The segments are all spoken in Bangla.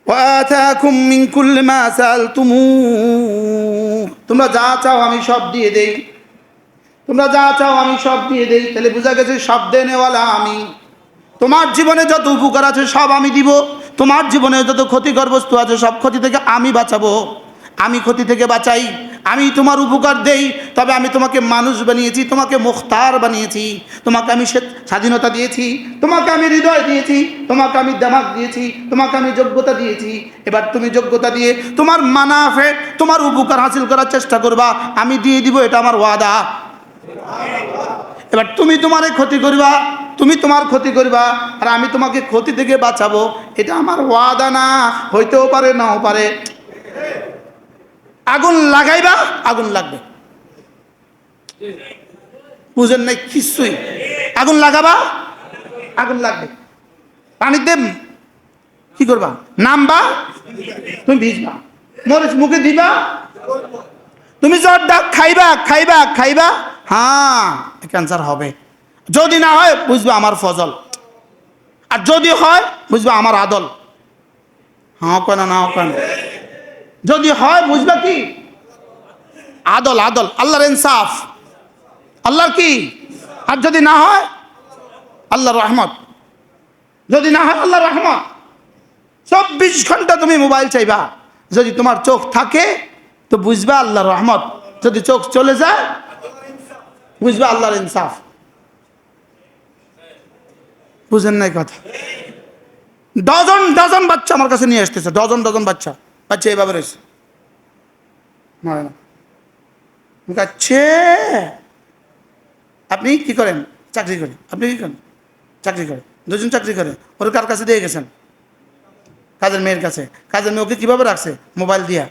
وآتاكم من كل ما سألتموه তোমরা যা চাও আমি সব দিয়ে দেই, তোমরা যা চাও আমি সব দিয়ে দেই। তাহলে বোঝা গেছে সব দেনেওয়ালা আমি। তোমার জীবনে যত উপকার আছে সব আমি দিব, তোমার জীবনে যত ক্ষতিকর বস্তু আছে সব ক্ষতি থেকে আমি বাঁচাবো। আমি ক্ষতি থেকে বাঁচাই, আমি তোমার উপকার দেই। তবে আমি তোমাকে মানুষ বানিয়েছি, তোমাকে মুখতার বানিয়েছি, তোমাকে আমি স্বাধীনতা দিয়েছি, তোমাকে আমি হৃদয় দিয়েছি, তোমাকে আমি দিমাগ দিয়েছি, তোমাকে আমি যোগ্যতা দিয়েছি। এবার তুমি যোগ্যতা দিয়ে তোমার মানাফে, তোমার উপকার হাসিল করার চেষ্টা করবা, আমি দিয়ে দিব, এটা আমার ওয়াদা। এবার তুমি তোমার ক্ষতি করবা, তুমি তোমার ক্ষতি করবা, আর আমি তোমাকে ক্ষতি থেকে বাঁচাবো, এটা আমার ওয়াদা না। হইতেও পারে, নাও পারে। আগুন লাগাইবা, আগুন লাগবে। বুঝেন নাই কিছুই? আগুন লাগাবা, আগুন লাগবে। পানিতে কি করবা? নামবা, তুমি ভিজবা। মরিচ মুখে দিবা, তুমি জ্বর ডাক খাইবা, খাইবা, খাইবা, হ্যাঁ ক্যান্সার হবে। যদি না হয় বুঝবা আমার ফজল, আর যদি হয় বুঝবা আমার আদল। হ্যাঁ কেন না কেন? যদি হয় বুঝবা কি আদল, আদল আল্লাহর ইনসাফ, আল্লাহর কি। আর যদি না হয় আল্লাহর রহমত, যদি না হয় আল্লাহর রহমত। 24 ঘন্টা তুমি মোবাইল চাইবা, যদি তোমার চোখ থাকে তো বুঝবা আল্লাহর রহমত, যদি চোখ চলে যায় বুঝবা আল্লাহর ইনসাফ। বুঝেন নাই কথা? ডজন ডজন বাচ্চা আমার কাছে নিয়ে আসতেছে, ডজন ডজন বাচ্চা, বাচ্চা এইভাবে রয়েছে। আচ্ছা আপনি কি করেন? চাকরি করেন। আপনি কি করেন? চাকরি করে। দুজন চাকরি করে। ওর কার কাছে দিয়ে গেছেন? কাজের মেয়ের কাছে। কাজের মেয়ে ওকে কীভাবে রাখছে? মোবাইল দিয়া।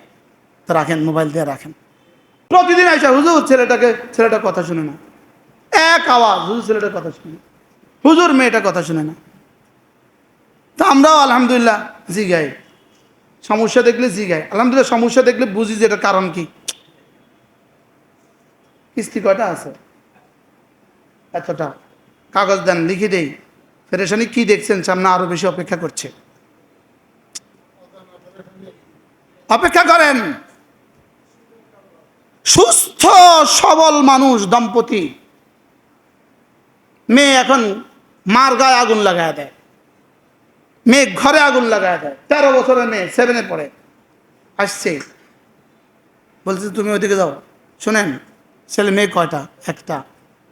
তো রাখেন, মোবাইল দিয়ে রাখেন। প্রতিদিন আইসা হুজুর ছেলেটা কথা শুনে না, এক আওয়াজ, হুজুর ছেলেটার কথা শুনে, হুজুর মেয়েটার কথা শুনে না। তো আমরাও আলহামদুলিল্লাহ জিগাই, সমস্যা দেখলে জিগাই, আলহামদুলিল্লাহ সমস্যা দেখলে বুঝি যে এটার কারণ কি। কিস্তি কয়টা আছে? এতটা। কাগজ দেন, লিখে দেই। পেরেশানি কি দেখছেন? সামনে আরো বেশি অপেক্ষা করছে। অপেক্ষা করেন। সুস্থ সবল মানুষ, দম্পতি, মেয়ে এখন মার গায়ে আগুন লাগায় দেয়, মেয়ে ঘরে আগুন লাগায় দেয়। 13 বছরের মেয়ে, 7-এ পড়ে, আসছে, বলছে তুমি ওইদিকে যাও। শোনেন, ছেলে মেয়ে কয়টা? একটা।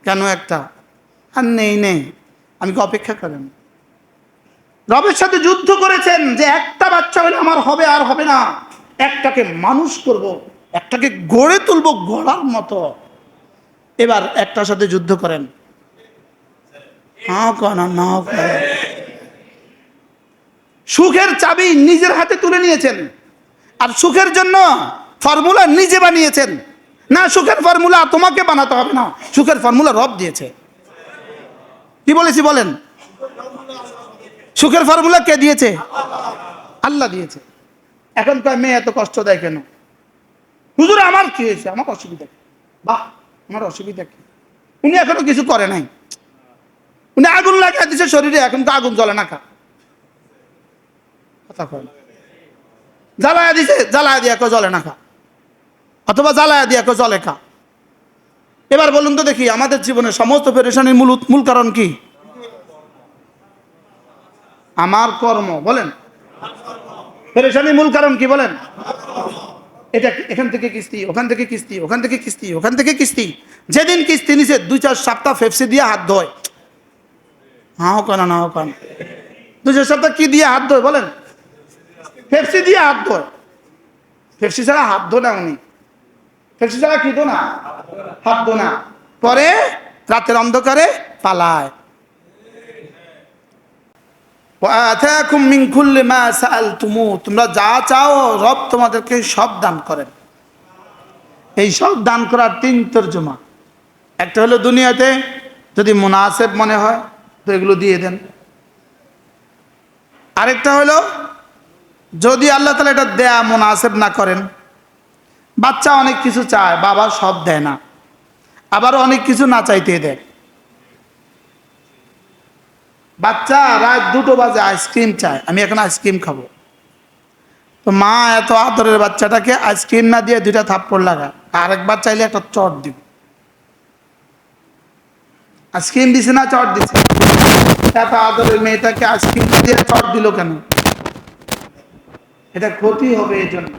কেন একটা? আর নেই। আমি কি অপেক্ষা করেন? রবের সাথে যুদ্ধ করেছেন যে একটা বাচ্চা হলে আমার হবে আর হবে না, একটাকে মানুষ করব, একটাকে গড়ে তুলবো গড়ার মতো। এবার একটার সাথে যুদ্ধ করেন। না সুখের চাবি নিজের হাতে তুলে নিয়েছেন, আর সুখের জন্য ফর্মুলা নিজে বানিয়েছেন। না, সুখের ফর্মুলা তোমাকে বানাতে হবে না, সুখের ফর্মুলা রব দিয়েছে। কি বলেছি বলেন? সুখের ফর্মুলা কে দিয়েছে? আল্লাহ দিয়েছে। এখন কয় মেয়ে এত কষ্ট দেয় কেন? হুজুর আমার কি হয়েছে? আমার অসুবিধা কি? বাহ, আমার অসুবিধা কি? উনি এখনো কিছু করে নাই, উনি আগুন লাগিয়ে দিচ্ছে শরীরে, এখন তো আগুন জ্বলে না। কথা কয়, জ্বালায়া দিছে, জ্বালায়া দিয়া কেউ জ্বলে না খা, অথবা জ্বালায়া দিয়া কেউ জ্বলে খা। এবার বলুন তো দেখি, আমাদের জীবনের সমস্ত পেরেশানির মূল কারণ কি? আমার কর্ম। বলেন, পেরেশানির মূল কারণ কি বলেন? এটা এখান থেকে কিস্তি, ওখান থেকে কিস্তি, ওখান থেকে কিস্তি, ওখান থেকে কিস্তি। যেদিন কিস্তি নিছে 2-4 সপ্তাহ ফেপসি দিয়ে হাত ধোয়। হাও কেন না হাও কেন? 2-4 সপ্তাহ কি দিয়ে হাত ধোয় বলেন? ফেপসি দিয়ে হাত ধোয়। ফেপসি ছাড়া হাত ধো না উনি, ফেপসি ছাড়া কি ধো না? হাত ধো না। পরে রাতের অন্ধকারে পালায়। তোমরা যা চাও রব তোমাদেরকে সব দান করেন। এই সব দান করার 3 তর্জমা। একটা হলো দুনিয়াতে যদি মুনাসেব মনে হয় তো এগুলো দিয়ে দেন। আরেকটা হলো যদি আল্লাহ তাআলা এটা দেয়া মুনাসেব না করেন, বাচ্চা অনেক কিছু চায়, বাবা সব দেয় না, আবার অনেক কিছু না চাইতে দেয়। বাচ্চা রাত 2টো বাজে আইসক্রিম চায়, আমি এখন আইসক্রিম খাবো, তো মা এত আদরের বাচ্চাটাকে আইসক্রিম না দিয়ে 2টা থাপ্পড় লাগা, আরেকবার চাইলে একটা চট দিব। আইসক্রিম দিছে না চট দিছে? এত আদরের মেয়েটাকে আইসক্রিম দিয়ে চট দিল কেন? এটা ক্ষতি হবে এই জন্য।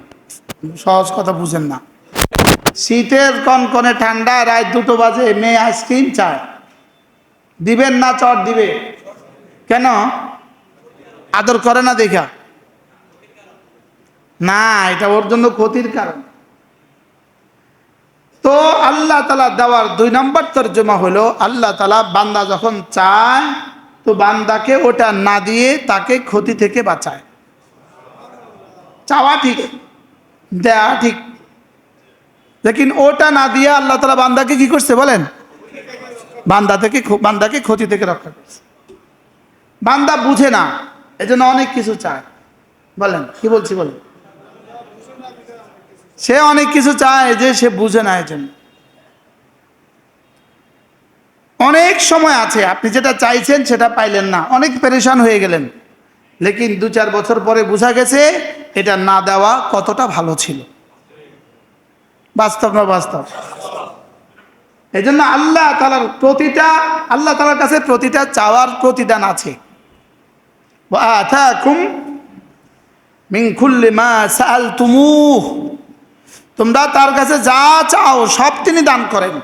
সহজ কথা বুঝেন না। শীতের কনকনে ঠান্ডা, রাত 2টো বাজে, মেয়ে আইসক্রিম চায়, দিবেন না চট দিবে? কেন? আদর করে না দেখা? না, এটা ওর জন্য ক্ষতির কারণ। তো আল্লাহ তাআলা দেওয়ার 2 নম্বর তর্জমা হলো, আল্লাহ তাআলা বান্দা যখন চায় তো বান্দাকে ওটা না দিয়ে তাকে ক্ষতি থেকে বাঁচায়। চাওয়া ঠিক, দেয়া ঠিক, লেকিন ওটা না দিয়ে আল্লাহ তাআলা বান্দাকে কি করছে বলেন? বান্দাকে ক্ষতি থেকে রক্ষা করছে। বান্দা বুঝে না, এজন্য অনেক কিছু চায়। বলেন কি বলছি বলেন? সে অনেক কিছু চায় যে সে বুঝে না, এজন্য অনেক সময় আছে আপনি যেটা চাইছেন সেটা পাইলেন না, অনেক পেরেশান হয়ে গেলেন, লেকিন 2-4 বছর পরে বোঝা গেছে এটা না দেওয়া কতটা ভালো ছিল। বাস্তব না বাস্তব? এই জন্য আল্লাহ তাআলার কাছে প্রতিটা চাওয়ার প্রতিদান আছে। ওয়া আতাকুম মিন কুল্লি মা সাআলতুমুহ, তোমরা তার কাছে যা চাও সব তিনি দান করেন।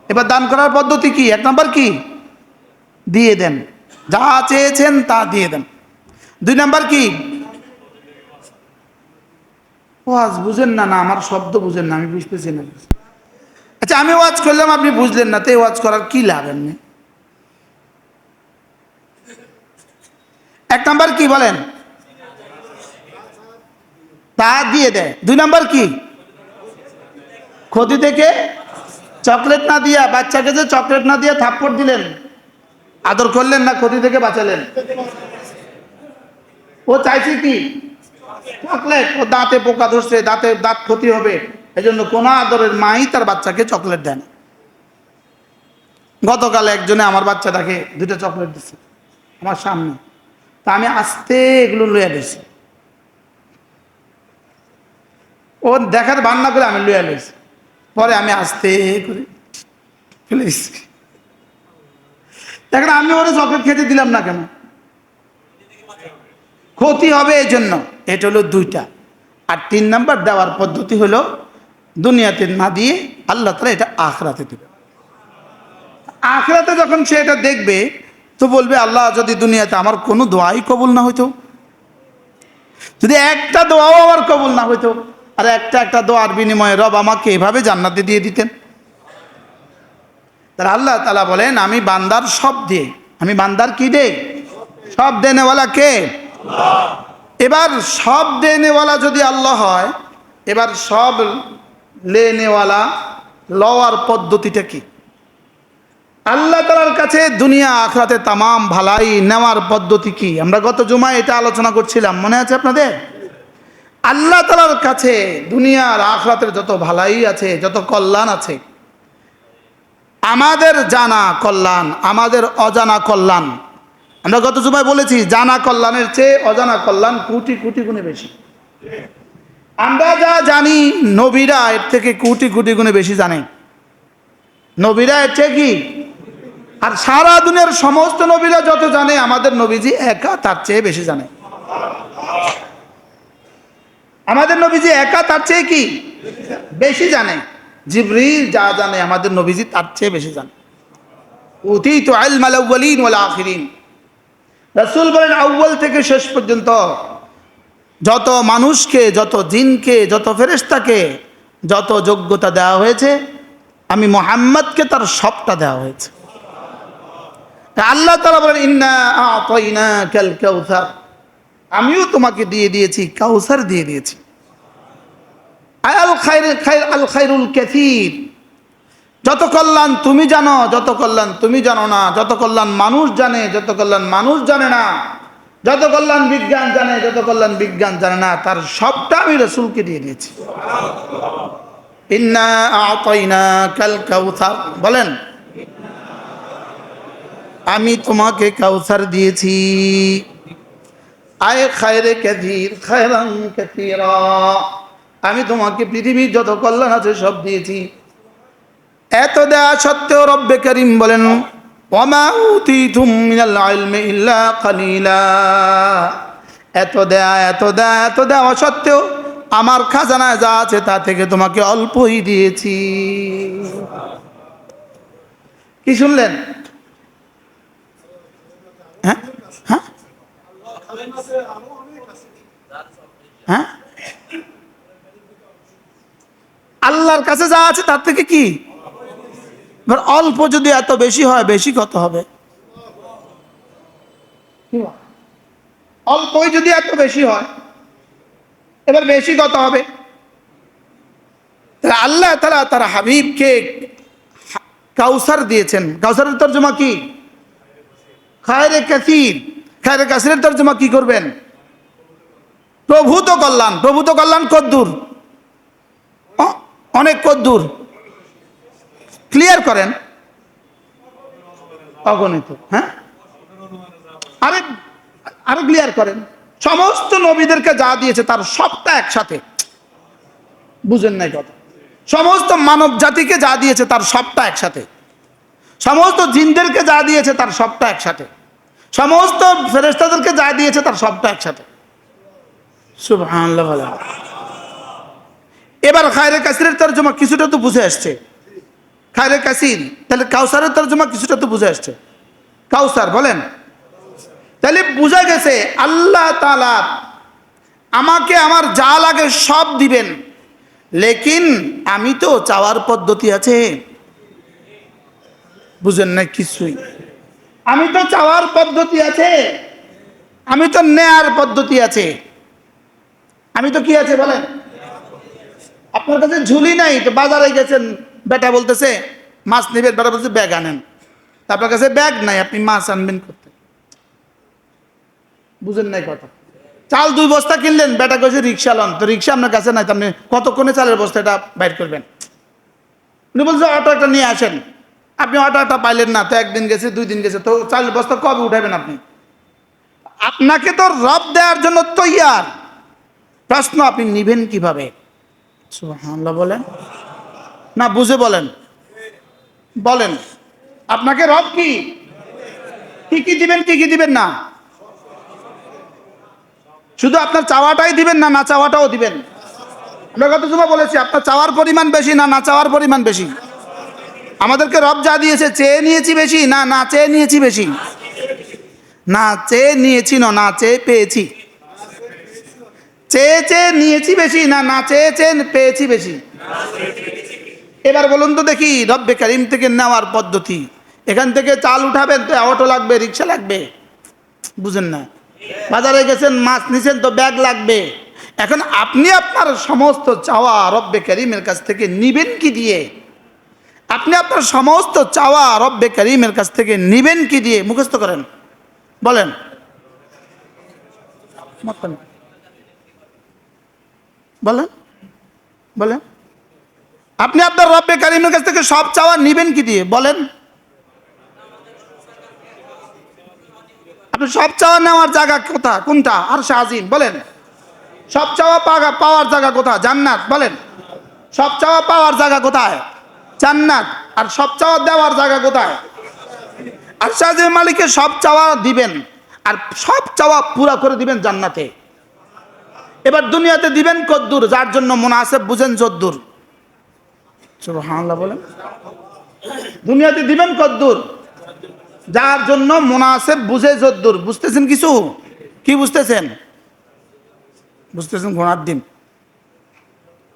এবার দান করার পদ্ধতি কি? 1 নম্বর কি? দিয়ে দেন, যা চেয়েছেন তা দিয়ে দেন। 2 নম্বর কি? ওয়াজ বুঝেন না? না, আমার শব্দ বুঝেন না, আমি বুঝতেছি না। আচ্ছা, আমি ওয়াজ করলাম আপনি বুঝলেন না, তো এই ওয়াজ করার কি লাভ? এমনি 1 নম্বর কি বলেন? তা দিয়ে দেয়। 2 নম্বর কি? ক্ষতি থেকে, চকলেট না দিয়া, বাচ্চাকে যে চকলেট না দিয়ে থাপ্পড় দিলেন, আদর করলেন না, ক্ষতি থেকে বাঁচালেন। ও চাইছে কি? চকলেট। ও দাঁতে পোকা ধরছে, দাঁত ক্ষতি হবে, এই জন্য কোন আদরের মাই তার বাচ্চাকে চকলেট দেন। গতকাল একজনে আমার বাচ্চাটাকে 2টা চকলেট দিচ্ছে আমার সামনে, তা আমি আস্তে এগুলো লইয়া দিয়েছি। ও দেখার বান্না করে আমি লইয়া লইছি, পরে আমি আস্তে করে ফেলেছি। এখন আমি ওরা চকলেট খেতে দিলাম না কেন? ক্ষতি হবে এই জন্য। এটা হলো 2টা। আর 3 নম্বর দেওয়ার পদ্ধতি হলো দুনিয়াতে না দিয়ে আল্লাহ তাআলা এটা আখিরাতে দিবে। আখিরাতে যখন সে এটা দেখবে তো বলবে, আল্লাহ যদি দুনিয়াতে আমার কোনো দোয়াই কবুল না হইতো, যদি একটা দোয়াও আমার কবুল না হইতো, আর একটা দোয়ার বিনিময়ে রব আমাকে এভাবে জান্নাতে দিয়ে দিতেন। তাহলে আল্লাহ তাআলা বলেন, আমি বান্দার সব দিয়ে, আমি বান্দার কি দেই? সব দেনেওয়ালা কে? এবার সব দেনেওয়ালা যদি আল্লাহ হয়, এবার সব লেনেওয়ালা লওয়ার পদ্ধতিটা কি? আল্লাহ তাআলার কাছে দুনিয়া আখিরাতে তামাম ভালাই নেওয়ার পদ্ধতি কি? আমরা গত জুমায় এটা আলোচনা করছিলাম, মনে আছে আপনাদের? আল্লাহ তাআলার কাছে দুনিয়ার আখিরাতের যত ভালাই আছে, যত কল্যাণ আছে, আমাদের জানা কল্যাণ, আমাদের অজানা কল্যাণ, আমরা গত জুমায় বলেছি জানা কল্যাণের চেয়ে অজানা কল্যাণ কোটি কোটি গুণে বেশি। আমরা যা জানি নবীরা এর থেকে কোটি কোটি গুণে বেশি জানে। নবীরা এর চেয়ে কি? আর সারা দুনিয়ার সমস্ত নবীরা যত জানে, আমাদের নবীজি একা তার চেয়ে বেশি জানে। আমাদের নবীজি একা তার চেয়ে কি বেশি জানে। জিবরিল যা জানে আমাদের নবীজি তার চেয়ে বেশি জানে। উতীতু ইলমাল আউয়ালিন ওয়াল আখিরিন। রাসূল বলেন, আউয়াল থেকে শেষ পর্যন্ত যত মানুষকে, যত জিনকে, যত ফেরেশতাকে যত যোগ্যতা দেওয়া হয়েছে, আমি মুহাম্মদকে তার সবটা দেওয়া হয়েছে। আল্লাহ তাআলা বলেন, ইন্না আ'তাইনাকাল কাউসার, আমিও তোমাকে দিয়ে দিয়েছি কাউসার, দিয়ে দিয়েছি। আল খায়রুল কাসীর, যত কল্যাণ তুমি জানো, যত কল্যাণ তুমি জানো না, যত কল্যাণ মানুষ জানে, যত কল্যাণ মানুষ জানে না, যত কল্যাণ বিজ্ঞান জানে, যত কল্যাণ বিজ্ঞান জানে না, তার সবটা আমি রাসূলকে দিয়ে দিয়েছি। ইন্না আ'তাইনাকাল কাউসার, বলেন আমি তোমাকে কাউসার দিয়েছি। আয় খায়রে কাসীর খায়রান কাসীরা, আমি তোমাকে পৃথিবীর যত কল্যাণ আছে সব দিয়েছি। এত দেয়া সত্ত্বেও রব্বে কারীম বলেন ওয়ামা উতীতুম মিনাল ইলমি ইল্লা কালিলা, এত দেয়া সত্ত্বেও আমার খাজানায় যা আছে তা থেকে তোমাকে অল্পই দিয়েছি। কি শুনলেন? হ্যাঁ হ্যাঁ হ্যাঁ, আল্লাহর কাছে যা আছে তার থেকে কি অল্প, যদি এত বেশি হয় বেশি কত হবে? অল্পই যদি এত বেশি হয় এবার বেশি কত হবে? আল্লাহ তাআলা তার হাবিবকে কাউসার দিয়েছেন। কাউসারের তরজমা কি? খায়রে কাসীর। খায়রে কাসীরের তরজমা কি করবেন? প্রভূত কল্যাণ। প্রভূত কল্যাণ কদ্দূর? অনেক কদ্দূর? ক্লিয়ার করেন। অগণিত। হ্যাঁ, আরে আরো ক্লিয়ার করেন। সমস্ত নবীদেরকে যা দিয়েছে তার সবটা একসাথে। বুঝেন নাই কথা? সমস্ত মানব জাতিকে যা দিয়েছে তার সবটা একসাথে। সমস্ত জিনদেরকে যা দিয়েছে তার সবটা একসাথে। সমস্ত ফেরেশতাদেরকে যা দিয়েছে তার সবটা একসাথে। সুবহানাল্লাহ বলেন। এবার খায়রে কাসীরের তরজমা কিছুটা তো বুঝে আসছে। খায়রে কাসীর, তাহলে কাউসারের তরজমা কিছুটা তো বুঝে আসছে। কাউসার বলেন, তাহলে বুঝা গেছে আল্লাহ তাআলা আমাকে আমার যা লাগে সব দিবেন, লেকিন আমি তো চাওয়ার পদ্ধতি আছে। বুঝেন না কিছুই? আমি তো চাওয়ার পদ্ধতি আছে, আমি তো নেয়ার পদ্ধতি আছে। আমি তো কি আছে বলেন? আপনার কাছে ঝুলি নাই, তো বাজারে গেছেন, বেটা বলতেছে মাছ নেবেন, বেটা বলতেছে ব্যাগ আনেন। আপনার কাছে ব্যাগ নাই, আপনি মাছ আনবেন করতে। বুঝেন নাই কথা? চাল 2 বস্তা কিনলেন, বেটা কইছে রিক্সা লন, তো রিক্সা আপনার কাছে নাই, আপনি কতক্ষণে চালের বস্তাটা বাইর করবেন? উনি বলছে অটো একটা নিয়ে আসেন। আপনি অটোটা পাইলেন না, তো 1 দিন গেছে 2 দিন গেছে, তো চালের বস্তা কবে উঠাবেন আপনি? আপনাকে তো রব দেওয়ার জন্য তৈয়ার, প্রশ্ন আপনি নিবেন কিভাবে? সুবহানাল্লাহ বলেন না, বুঝে বলেন। বলেন আপনাকে রব কি কি দিবেন, কি দিবেন না? শুধু আপনার চাওয়াটাই দিবেন না, না চাওয়াটাও দিবেন? আমরা কত সময় বলেছি আপনার চাওয়ার পরিমাণ বেশি না না চাওয়ার পরিমাণ বেশি? আমাদেরকে রব যা দিয়েছে চেয়ে নিয়েছি বেশি না না চেয়ে নিয়েছি বেশি? না চেয়ে নিয়েছি না না চেয়ে পেয়েছি? চেয়ে চেয়ে নিয়েছি বেশি না না চেয়ে চেয়ে পেয়েছি বেশি? এবার বলুন তো দেখি, রব্বে কারীম থেকে নেওয়ার পদ্ধতি। এখান থেকে চাল উঠাবেন তো অটো লাগবে, রিক্সা লাগবে। বুঝেন না? বাজারে গেছেন, মাছ নিছেন, তো ব্যাগ লাগবে। এখন আপনি আপনার সমস্ত চাওয়া রব্বে কারীমের কাছ থেকে নিবেন কি দিয়ে? আপনি আপনার সমস্ত চাওয়া রব্বে কারীমের কাছ থেকে নিবেন কি দিয়ে? মুখস্থ করেন, বলেন। বলেন বলেন, আপনি আপনার রব্বে কারীমের কাছ থেকে সব চাওয়া নিবেন কি দিয়ে? বলেন। আপনি সব চাওয়া নেওয়ার জায়গা কোথা, কোনটা? আরশে আজিম। বলেন। সব চাওয়া পাওয়ার জায়গা কোথা? জান্নাত। বলেন। সব চাওয়া পাওয়ার জায়গা কোথায়? জান্নাত। আর সব চাওয়া দেওয়ার জায়গা কোথায়? আরশে আজিমের মালিকের সব চাওয়া দিবেন, আর সব চাওয়া পুরা করে দিবেন জান্নাতে। এবার দুনিয়াতে দিবেন কদ্দুর, যার জন্য মুনাসেব বুঝেন যদ্দুর। সুবহানাল্লাহ বলেন। দুনিয়াতে দিবেন কদ্দুর, যার জন্য মুনাসেব বুঝে যদ্দুর। বুঝতেছেন কিছু? কি বুঝতেছেন? বুঝতেছেন? ঘোড়ার ডিম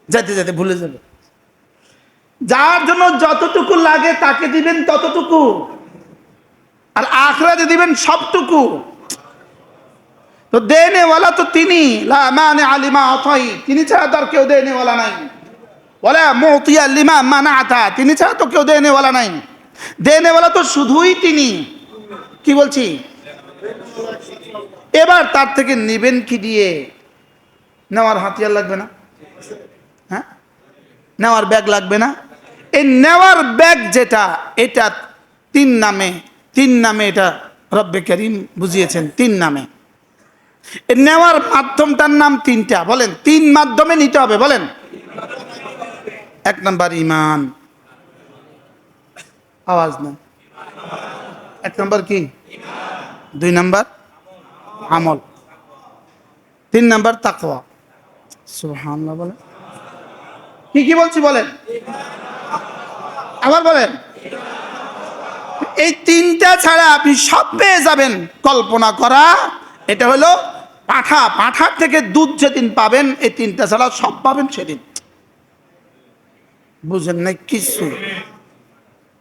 যেতে যেতে ভুলে যাবে। যার জন্য যতটুকু লাগে তাকে দিবেন ততটুকু, আর আখিরাতে দিবেন সবটুকু। তো দেনেওয়ালা তো তিনি, লা মানে আলিমা আতাই, তিনি ছাড়া তো আর কেউ দেনেওয়ালা নাই। ওয়ালা মুতিয়া লিমা মানাতা, তিনি ছাড়া তো কেউ দেনেওয়ালা নাই। দেনেওয়ালা তো শুধুই তিনি। কি বলছি? এবার তার থেকে নিবেন কি দিয়ে? নেওয়ার হাতিয়ার লাগবে না? হ্যাঁ, নেওয়ার ব্যাগ লাগবে না? এই নেওয়ার ব্যাগ যেটা, এটা 3 নামে এটা রব্বে কারীম বুঝিয়েছেন। 3 নামে। এই নেওয়ার মাধ্যমটার নাম তিনটা, বলেন। তিন মাধ্যমে নিতে হবে, বলেন। এক নাম্বার ইমান, আওয়াজ না। এক নাম্বার কি? দুই নাম্বার আমল, তিন নাম্বার তাকওয়া। সুবহানাল্লাহ বলেন। কি কি বলছি বলেন, আবার বলেন। এই তিনটা ছাড়া আপনি সব পেয়ে যাবেন। কল্পনা করা, এটা হলো পাঁঠা, পাঁঠার থেকে দুধ যেদিন পাবেন, এই তিনটা ছাড়া সব পাবেন সেদিন। বুঝেন না কিছু?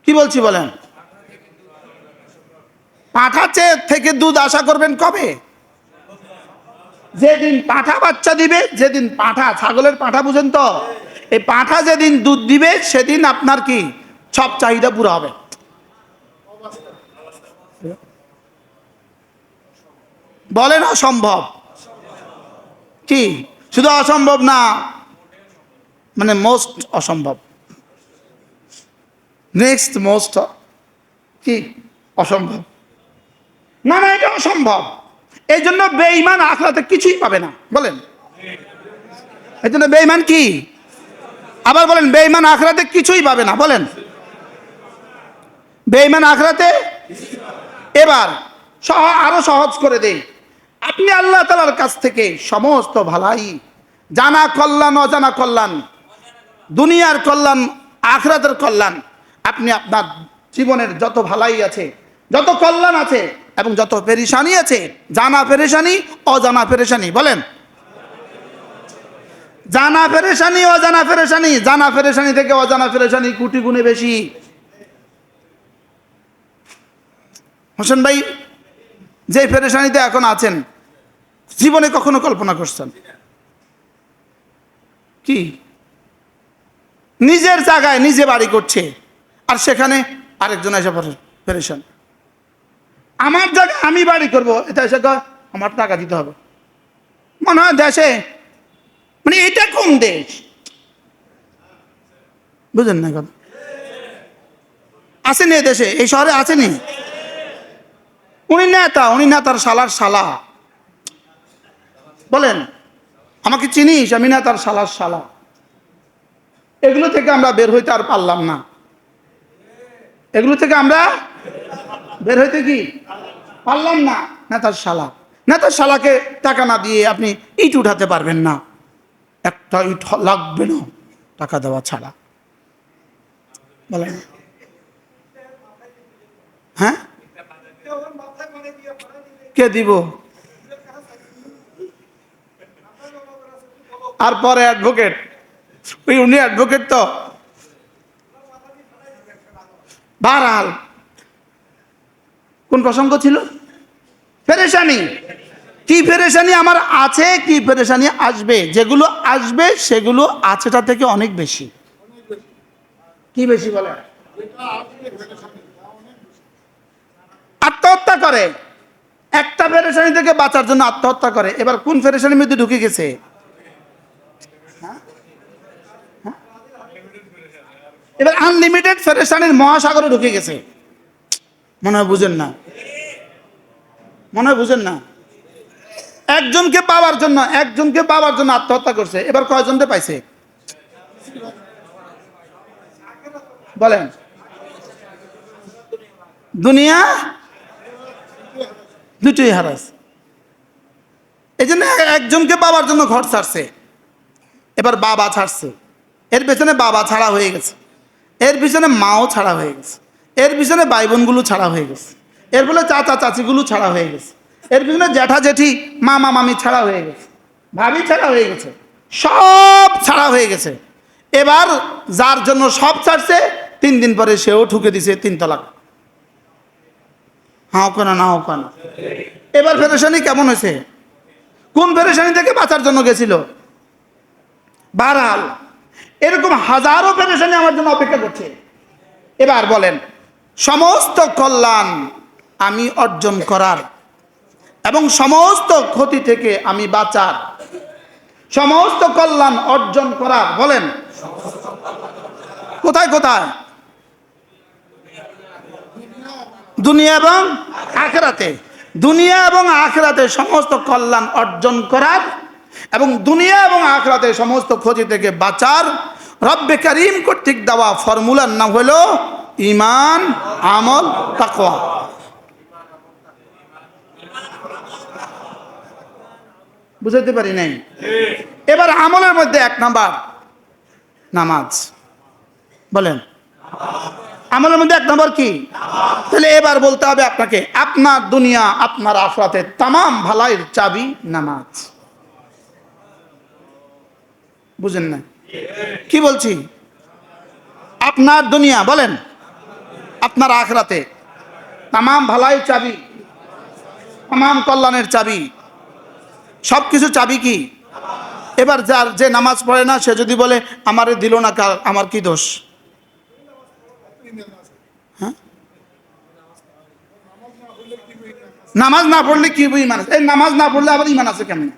কি বলছি বলেন। পাঁঠা থেকে দুধ আশা করবেন কবে? যেদিন পাঁঠা বাচ্চা দিবে, যেদিন পাঁঠা, ছাগলের পাঁঠা বুঝেন তো, এই পাঁঠা যেদিন দুধ দিবে সেদিন আপনার কি সব চাহিদা পুরো হবে। বলেন অসম্ভব। কি শুধু অসম্ভব না, মানে মোস্ট অসম্ভব, নেক্সট মোস্ট কি অসম্ভব। না না, এটা অসম্ভব। এই জন্য বেঈমান আখিরাতে কিছুই পাবে না, বলেন। এই জন্য বেঈমান কি, আবার বলেন, বেঈমান আখিরাতে কিছুই পাবে না, বলেন। বেঈমান আখিরাতে। এবার আরো সহজ করে দেই। আপনি আল্লাহ তাআলার কাছ থেকে সমস্ত ভালাই, জানা কল্যাণ, অজানা কল্যাণ, দুনিয়ার কল্যাণ, আখিরাতের কল্যাণ, আপনি আপনার জীবনের যত ভালাই আছে, যত কল্যাণ আছে এবং যত পেরেশানি আছে, জানা পেরেশানি, অজানা পেরেশানি, বলেন। জানা পেরেশানি, অজানা পেরেশানি, জানা পেরেশানি থেকে অজানা পেরেশানি কোটি গুণে বেশি। হোসেন ভাই, যে পেরেশানিতে এখন আছেন, জীবনে কখনো কল্পনা করছেন কি? নিজের জায়গায় নিজে বাড়ি করছে, আর সেখানে আরেকজন এসে পেরেশান। আমার জায়গায় আমি বাড়ি করব, এটা এসে আমার টাকা দিতে হবে। মনে হয় দেশে, মানে এটা কোন দেশ? বুঝেন না কথা? আসেনি দেশে, এই শহরে আসেনি। উনি নেতা, উনি নেতার শালার শালা, বলেন। আমাকে চিনিস? আমি নেতার শালার শালা। এগুলো থেকে আমরা বের হইতে আর পারলাম না। এগুলো থেকে আমরা বের হইতে কি পারলাম না। নেতার শালা, নেতার শালাকে টাকা না দিয়ে আপনি ইট উঠাতে পারবেন না, একটা ইট লাগবে না টাকা দেওয়া ছাড়া, বলেন। হ্যাঁ, কে দিব? আর পরে অ্যাডভোকেট, উনি অ্যাডভোকেট তো। বারহাল, কোন প্রসঙ্গ ছিল? পেরেশানি। কি পেরেশানি আমার আছে, কি পেরেশানি আসবে? যেগুলো আসবে সেগুলো আছেটা থেকে অনেক বেশি। কি বেশি বলে? আত্মহত্যা করে, একটা পেরেশানি থেকে বাঁচার জন্য আত্মহত্যা করে। এবার কোন পেরেশানির মধ্যে ঢুকে গেছে? এবার আনলিমিটেড পেরেশানির মহাসাগরে ঢুকে গেছে। মনে হয় বুঝেন না, মনে হয় বুঝেন না। একজনকে পাওয়ার জন্য আত্মহত্যা করছে। এবার কয়জনকে পাইছে বলেন? দুনিয়া দুটোই হারাস। এই জন্য একজনকে পাওয়ার জন্য ঘর ছাড়ছে, এবার বাবা ছাড়ছে, এর পেছনে বাবা ছাড়া হয়ে গেছে, এর পিছনে মাও ছাড়া হয়ে গেছে, এর পিছনে ভাই বোনগুলো ছাড়া হয়ে গেছে, এর ফলে চাচা চাচিগুলো ছাড়া হয়ে গেছে, এর পিছনে জ্যাঠা জেঠি, মামা মামি ছাড়া হয়ে গেছে, ভাবি ছাড়া হয়ে গেছে, সব ছাড়া হয়ে গেছে। এবার যার জন্য সব ছাড়ছে, 3 দিন পরে সেও ঠুকে দিছে 3 তালাক। হাও কেন না হাও কেন? এবার পেরেশানি কেমন হয়েছে? কোন পেরেশানি থেকে বাঁচার জন্য গেছিল? বারহাল এরকম হাজারো পেরেশানি আমার জন্য অপেক্ষা করছে। এবার বলেন, সমস্ত কল্যাণ আমি অর্জন করার এবং সমস্ত ক্ষতি থেকে আমি বাঁচার, সমস্ত কল্যাণ অর্জন করার, বলেন কোথায় কোথায়? দুনিয়া এবং আখিরাতে। দুনিয়া এবং আখিরাতে সমস্ত কল্যাণ অর্জন করার এবং দুনিয়া এবং আখিরাতে সমস্ত ক্ষতি থেকে বাঁচার রব্বে কারীম কর্তৃক দেওয়া ফর্মুলার নাম হলো ঈমান, আমল, তাকওয়া। বুঝাতে পারি নাই? এবার আমলের মধ্যে 1 নাম্বার নামাজ। বলেন, আমলের মধ্যে 1 নম্বর কি? তাহলে এবার বলতে হবে আপনাকে, আপনার দুনিয়া আপনার আখিরাতের তামাম ভালাইয়ের চাবি নামাজ। বুঝেন না কি বলছি? আপনার দুনিয়া, বলেন, আপনার আখিরাতে তামাম ভালাইয়ের চাবি, তামাম কল্যাণের চাবি, সবকিছু চাবি কি? এবার যে নামাজ পড়ে না সে যদি বলে আমারে দিল না, আমার কি দোষ? হ্যাঁ, নামাজ না পড়লে কি ইমান আছে? এই নামাজ না পড়লে আবার ইমান আছে কেমন?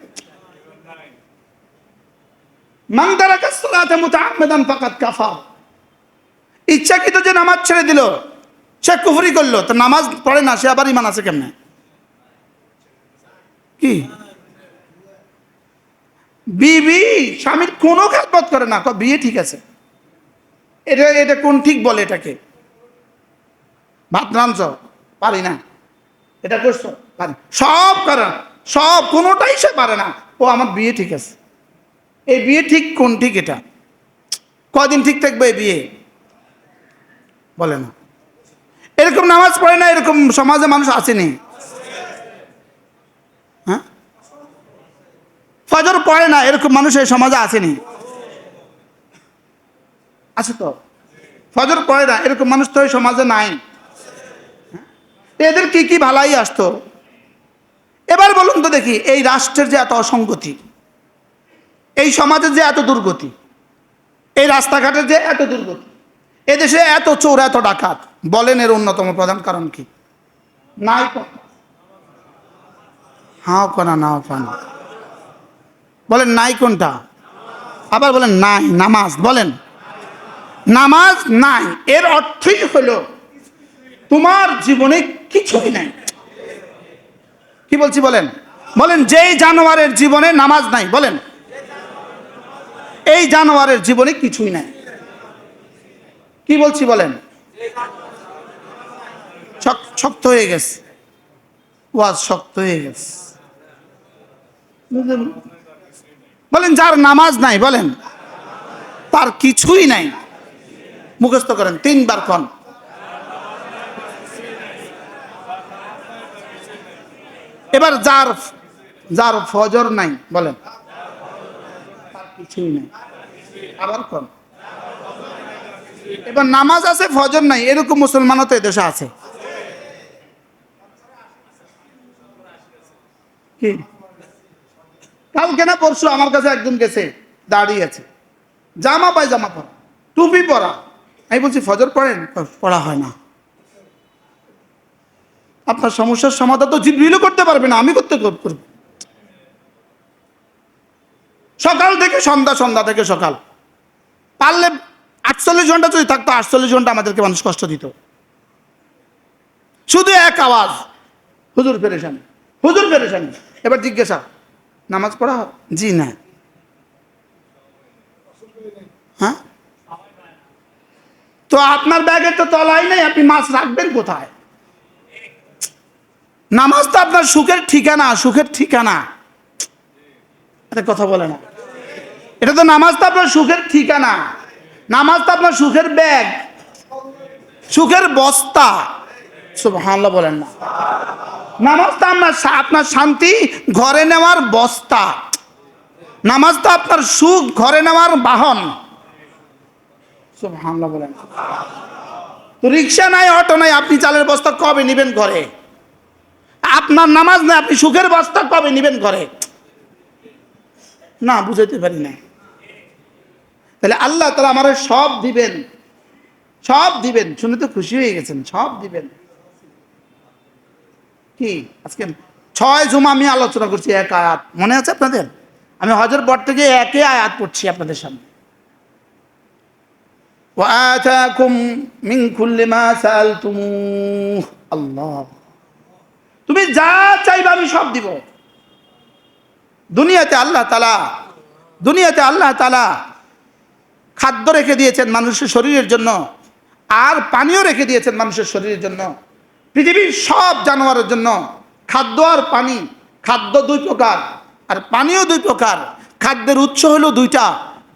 মান তারাকা সালাতা মুতাআম্মিদান ফাকাদ কাফার। ইচ্ছাকৃত যে নামাজ ছেড়ে দিল সে কুফরি করলো, তো নামাজ পড়ে না সে আবার ইমান আছে কেমনে? কি বিবি স্বামীর কোনো খেদমত করে না, বিয়ে ঠিক আছে, এটা কোন ঠিক বলে? এটাকে ভাত রাঁধছ, পারি না, এটা করছো, পারি, সব করে, সব কোনোটাই সে পারে না, ও আমার বিয়ে ঠিক আছে। এই বিয়ে ঠিক কোন ঠিক? এটা কদিন ঠিক থাকবে এই বিয়ে? বলে না। এরকম নামাজ পড়ে না এরকম সমাজে মানুষ আসেনি? হ্যাঁ, ফজর পড়ে না এরকম মানুষ এই সমাজে আসেনি? আছে তো। ফজর পড়ে না এরকম মানুষ তো এই সমাজে নাই। এদের কি কি ভালাই আসতো? এবার বলুন তো দেখি, এই রাষ্ট্রের যে এত অসঙ্গতি, এই সমাজের যে এত দুর্গতি, এই রাস্তাঘাটের যে এত দুর্গতি, এদেশে এত চোর, এত ডাকাত, বলেন এর অন্যতম প্রধান কারণ কি? নাই হাও কনা নাও পানা, বলেন নাই কোনটা? আবার বলেন নাই নামাজ। বলেন নামাজ নাই, এর অর্থই হলো তোমার জীবনে কিছুই নাই। কি বলছি বলেন? বলেন যেই জানোয়ারের জীবনে নামাজ নাই, বলেন এই জানোয়ারের জীবনে কিছুই নাই। কি বলছি বলেন? শক্ত হয়ে গেছে, ওয়াজ শক্ত হয়ে গেছে। বলেন যার নামাজ নাই, বলেন তার কিছুই নাই। মুখস্থ করেন 3 বার কোন। এবার যার ফজর নাই, বলেন তার কিছুই নাই। আবার কোন। এবার নামাজ আছে ফজর নাই, এরকম মুসলমানও তো এদেশে আছে। কি কালকে না পরশু আমার কাছে একজন গেছে, দাঁড়িয়ে আছে, জামা পায়জামা পরা, টুপি পরা। আমি বলছি ফজর পড়েন? পড়া হয় না। আপনার সমস্যার সমাধান তো জিবরিলও করতে পারবে না, আমি করতে করব। সকাল থেকে সন্ধ্যা, সন্ধ্যা থেকে সকাল, পারলে 48 ঘন্টা যদি থাকতো 48 ঘন্টা আমাদেরকে মানুষ কষ্ট দিত। শুধু এক আওয়াজ, হুজুর পেরেশানি, হুজুর পেরেশানি। এবার জিজ্ঞাসা, নামাজ পড়া হয়? জি না। হ্যাঁ, তো আপনার ব্যাগের তো তলাই নেই, আপনি মাছ রাখবেন কোথায়? নামাজ তো আপনার সুখের ঠিকানা, সুখের ঠিকানা। কথা বলে না, এটা তো নামাজ তো আপনার সুখের ঠিকানা, নামাজ তো আপনার সুখের ব্যাগ, সুখের বস্তা। সুবহানাল্লাহ বলেন না। নামাজ তো আপনার শান্তি ঘরে নেওয়ার বস্তা, নামাজ তো আপনার সুখ ঘরে নেওয়ার বাহন। সুবহানাল্লাহ বলেন। তো রিক্সা নাই, অটো নাই, আপনি চালের বস্তা কবে নেবেন ঘরে? আপনার নামাজ নাই, আপনি সুখের বস্তা কবে নেবেন ঘরে? না, বুঝাইতে পারি না। তাহলে আল্লাহ তাআলা আমারে সব দিবেন, সব দিবেন। শুনে তো খুশি হয়ে গেছেন, সব দিবেন। কি আজকে 6 জুমা আমি আলোচনা করছি এক আয়াত, মনে আছে আপনাদের? আমি হজের পর থেকে একই আয়াত পড়ছি আপনাদের সামনে। وآتاكم من كل ما سألتموه। আল্লাহ, তুমি যা চাইবে আমি সব দিব। দুনিয়াতে আল্লাহ তাআলা খাদ্য রেখে দিয়েছেন মানুষের শরীরের জন্য, আর পানিও রেখে দিয়েছেন মানুষের শরীরের জন্য। পৃথিবীর সব জানোয়ারের জন্য খাদ্য আর পানি, খাদ্য দুই প্রকার আর পানিও দুই প্রকার। খাদ্যের উৎস হলো দুইটা,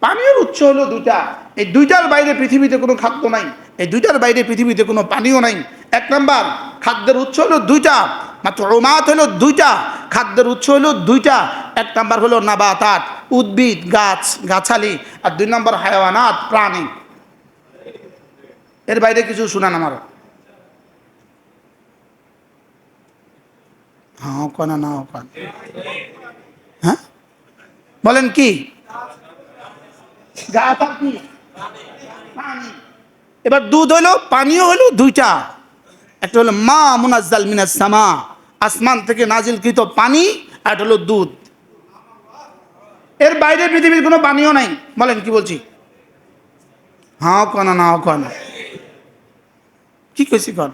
পানীয় উৎস হলো দুইটা। এই দুইটার বাইরে পৃথিবীতে কোনো খাদ্য নাই, এই দুইটার বাইরে পৃথিবীতে কোনো পানীয় নাই। এক নাম্বার, খাদ্যের উৎস হলো দুইটা, মাত্র ওমাত হলো দুইটা, খাদ্যের উৎস হলো দুইটা। এক নাম্বার হলো নাবাতাত, উদ্ভিদ, গাছ গাছালি, আর দুই নম্বর হায়াওয়ানাত, প্রাণী। এর বাইরে কিছু শুনান আমার। হ্যাঁ কনা না কন, হ্যাঁ বলেন কি? গাছ আর কি? পানি। এবার দুধ হলো, পানীয় হলো দুইটা। একটা হলো মা মুনাজ্জাল মিনাস সামা, আসমান থেকে নাজিলকৃত পানি, আর একটা হলো দুধ। এর বাইরে পৃথিবীর কোনো পানীয় নাই। বলেন কি বলছি? হ্যাঁ কনা না কন, কি কইছি কন?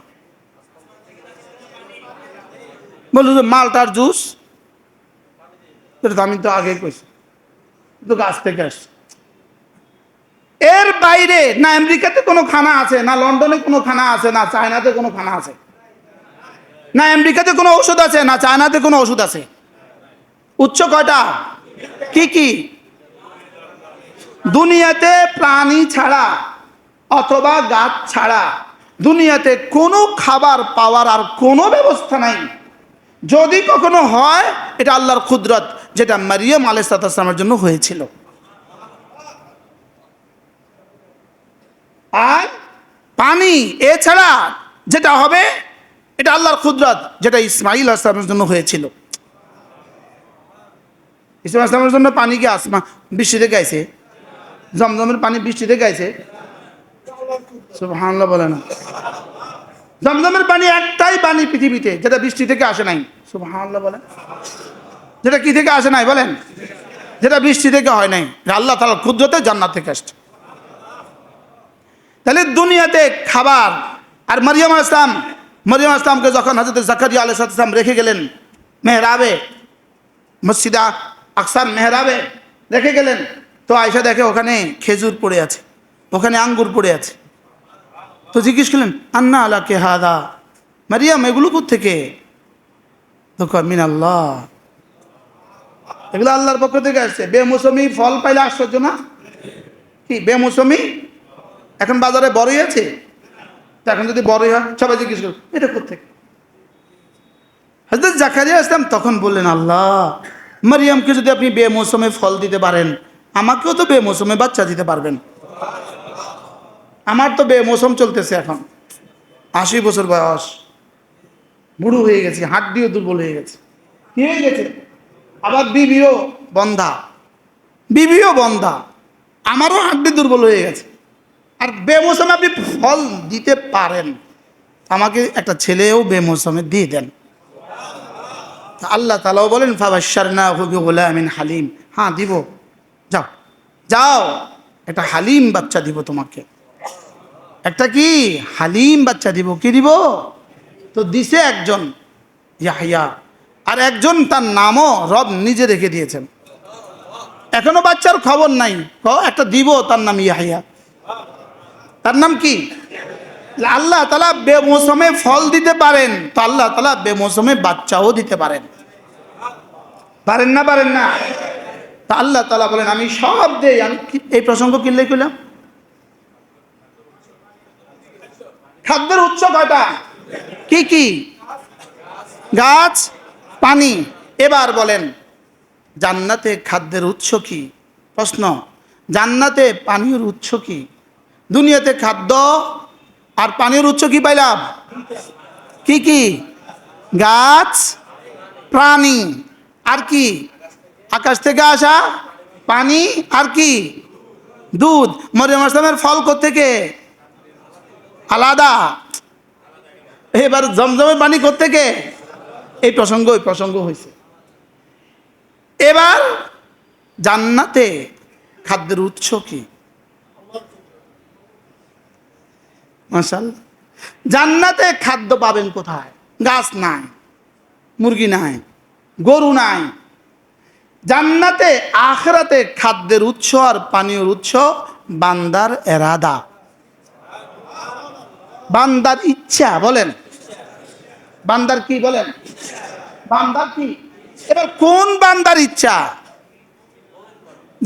বললো যে মালটার জুস, এটা তো আমি তো আগে কইছি, তো গাছ থেকে আসছে। এর বাইরে না আমেরিকাতে কোনো খানা আছে, না লন্ডনে কোনো খানা আছে, না চায়নাতে কোনো খানা আছে, না আমেরিকাতে কোনো ওষুধ আছে, না চায়নাতে কোনো ওষুধ আছে। উৎস কয়টা? কি কি? দুনিয়াতে প্রাণী ছাড়া অথবা গাছ ছাড়া দুনিয়াতে কোনো খাবার পাওয়ার আর কোনো ব্যবস্থা নাই। যদি কখনো হয়, এটা আল্লাহর কুদরত, যেটা মারিয়াম আলাইহিস সালামের জন্য হয়েছিল। আর পানি এছাড়া যেটা হবে, এটা আল্লাহর কুদরত, যেটা ইসমাঈল আলাইহিস সালামের জন্য হয়েছিল। ইসমাঈল আলাইহিস সালামের জন্য পানি কি আসমা বৃষ্টি থেকে আইছে? জমজমের পানি বৃষ্টি থেকে আইছে? সুবহানাল্লাহ বলে না। জমজমের পানি একটাই পানি পৃথিবীতে যেটা বৃষ্টি থেকে আসে নাই। সুবহানাল্লাহ বলেন। যেটা কি থেকে আসে নাই বলেন? যেটা বৃষ্টি থেকে হয় নাই, আল্লাহ তাআলার কুদরতে জান্নাত থেকে আসছে। তাহলে দুনিয়াতে খাবার। আর মারিয়াম আলাইহিস সালামকে যখন হযরত জাকারিয়া আলাইহিস সালাম রেখে গেলেন মেহরাবে, মসজিদে আকসার মেহরাবে রেখে গেলেন, তো আয়েশা দেখে ওখানে খেজুর পড়ে আছে, ওখানে আঙ্গুর পড়ে আছে। তো জিজ্ঞেস করলেন, আন্না আলাকে হাদা, মারিয়াম এগুলো কোত্থেকে? তো মিন আল্লাহ, এগুলো আল্লাহর পক্ষ থেকে আসছে। বেমৌসুমি ফল পাইলে আশ্চর্য না? কি বেমৌসুমি? এখন বাজারে বড়ই আছে, তো এখন যদি বড়ই হয় সবাই জিজ্ঞেস করবে এটা কোত্থেকে? হযরত জাকারিয়া আলাইহিস সালাম তখন বললেন, আল্লাহ, মারিয়ামকে যদি আপনি বেমৌসুমে ফল দিতে পারেন, আমাকেও তো বেমৌসুমে বাচ্চা দিতে পারবেন। আমার তো বেমৌসুম চলতেছে, এখন 80 বছর বয়স, বুড়ো হয়ে গেছে, হাড্ডিও দুর্বল হয়ে গেছে। কি হয়ে গেছে? আবার বিবিও বন্ধা, আমারও হাড্ডি দুর্বল হয়ে গেছে। আর বেমৌসুমে আপনি ফল দিতে পারেন, আমাকে একটা ছেলেও বেমৌসুমে দিয়ে দেন। আল্লাহ তাআলাও বলেন, ফাবাশশারনাহু বিগুলামিন হালিম, হ্যাঁ দিব, যাও একটা হালিম বাচ্চা দিব তোমাকে। একটা কি? হালিম বাচ্চা দিব। কি দিব? তো দিছে একজন ইয়াহইয়া, আর একজন তার নামও রব নিজে রেখে দিয়েছেন। এখনো বাচ্চার খবর নাই, একটা দিব, তার নাম ইয়াহইয়া। তার নাম কি? আল্লাহ তাআলা বেমৌসুমে ফল দিতে পারেন, তো আল্লাহ তাআলা বেমৌসুমে বাচ্চাও দিতে পারেন। পারেন না? পারেন না? তা আল্লাহ তাআলা বলেন, আমি সব দেই। আমি এই প্রসঙ্গ কিনলে কইলাম, খাদ্যের উৎস কয়টা? কি কি? গাছ, পানি। এবার বলেন, জান্নাতে খাদ্যের উৎস কি? প্রশ্ন, জান্নাতে পানির উৎস কি? দুনিয়াতে খাদ্য আর পানির উৎস কি পাইলাম? কি কি? গাছ, প্রাণী, আর কি? আকাশ থেকে আসা পানি, আর কি? দুধ। মরিয়ম আলাইহিস সালামের ফল কোত্থেকে? আলাদা। এবার জমজমের পানি কোত্থেকে? এই প্রসঙ্গ হয়েছে। এবার জান্নাতে খাদ্যের উৎস কি? মাশাআল্লাহ। জান্নাতে খাদ্য পাবেন কোথায়? গাছ নাই, মুরগি নাই, গরু নাই। জান্নাতে আখিরাতে খাদ্যের উৎস আর পানীয়র উৎস বান্দার এরাদা, বান্দার ইচ্ছা। বলেন বান্দার কি? বলেন বান্দার কি? এবার কোন বান্দার ইচ্ছা?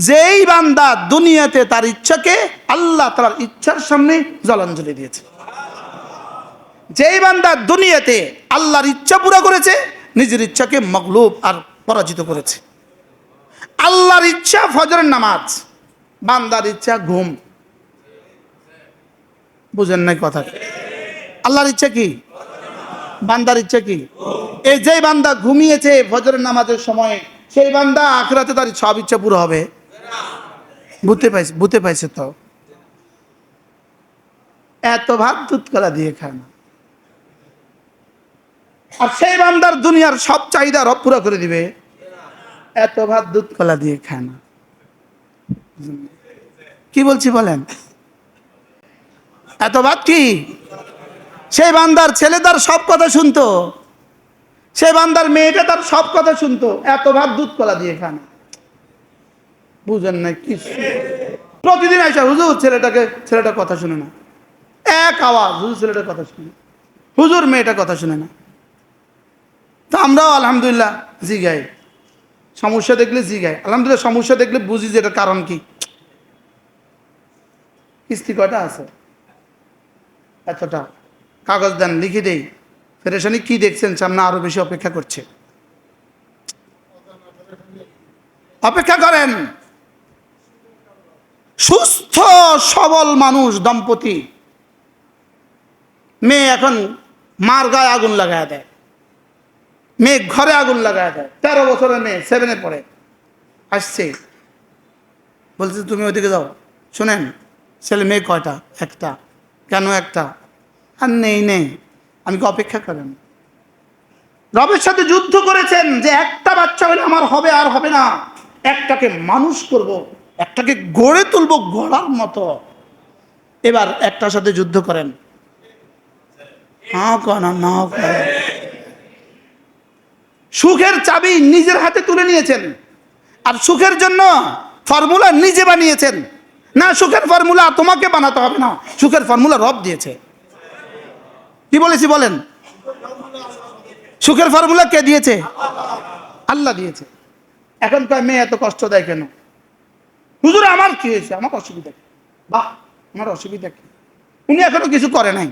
যেই বান্দা দুনিয়াতে তার ইচ্ছাকে আল্লাহ তাআলার ইচ্ছার সামনে জলাঞ্জলি দিয়েছে, যেই বান্দা দুনিয়াতে আল্লাহর ইচ্ছা পুরো করেছে, নিজের ইচ্ছাকে মগলুব আর পরাজিত করেছে। আল্লাহর ইচ্ছা ফজরের নামাজ, বান্দার ইচ্ছা ঘুম। বুঝেন নাই কথা? আল্লাহর ইচ্ছা কি? বান্দার ইচ্ছা কি? এই যে বান্দা ঘুমিয়েছে ফজরের নামাজের সময়, সেই বান্দা আখিরাতে তার সব ইচ্ছা পুরো হবে? বুঝতে পাইছে তো? এত ভাত দুধ কলা দিয়ে খায় না, আর সেই বান্দার দুনিয়ার সব চাহিদা রব পুরো করে দিবে? এত ভাত দুধ কলা দিয়ে খায় না। কি বলছি বলেন? এত ভাত কি? সেই বান্দার ছেলে তার সব কথা শুনতো, সেই বান্দার মেয়েটা তার সব কথা শুনতো, এত ভাত দুধ কলা দিয়ে খায় না। বুঝেন না কি? প্রতিদিন আইসা হুজুর ছেলেটা কথা শুনে না, এক আওয়াজ হুজুর ছেলেটার কথা শুনে, হুজুর মেয়েটা কথা শুনে না। তো আমরাও আলহামদুলিল্লাহ জিগাই, সমস্যা দেখলে জিগাই, আলহামদুলিল্লাহ সমস্যা দেখলে বুঝি যে এটার কারণ কি। কিস্তি কয়টা আছে? এতটা। কাগজ দেন, লিখে দেই। পেরেশানি কি দেখছেন? সামনে আরো বেশি অপেক্ষা করছে। অপেক্ষা করেন। সুস্থ সবল মানুষ, দম্পতি, মেয়ে এখন মার গায়ে আগুন লাগায় দেয়, মেয়ে ঘরে আগুন লাগায় দেয়। 13 বছরের মেয়ে, 7-এ পড়ে, আসছে, বলছে তুমি ওইদিকে যাও। শোনেন, ছেলে মেয়ে কয়টা? একটা। কেন একটা? আর নেই। আমি কি? অপেক্ষা করেন। রবের সাথে যুদ্ধ করেছেন যে একটা বাচ্চা হলে আমার হবে আর হবে না, একটাকে মানুষ করব, একটাকে গড়ে তুলবো গড়ার মতো। এবার একটার সাথে যুদ্ধ করেন। না সুখের চাবি নিজের হাতে তুলে নিয়েছেন, আর সুখের জন্য ফর্মুলা নিজে বানিয়েছেন। না, সুখের ফর্মুলা তোমাকে বানাতে হবে না, সুখের ফর্মুলা রব দিয়েছে। কি বলেছি বলেন? সুখের ফর্মুলা কে দিয়েছে? আল্লাহ দিয়েছে। এখন কয় মেয়ে এত কষ্ট দেয় কেন? হুজুর আমার কি হয়েছে? আমার অসুবিধা কি? বাহ, আমার অসুবিধা কি? উনি এখনো কিছু করে নাই,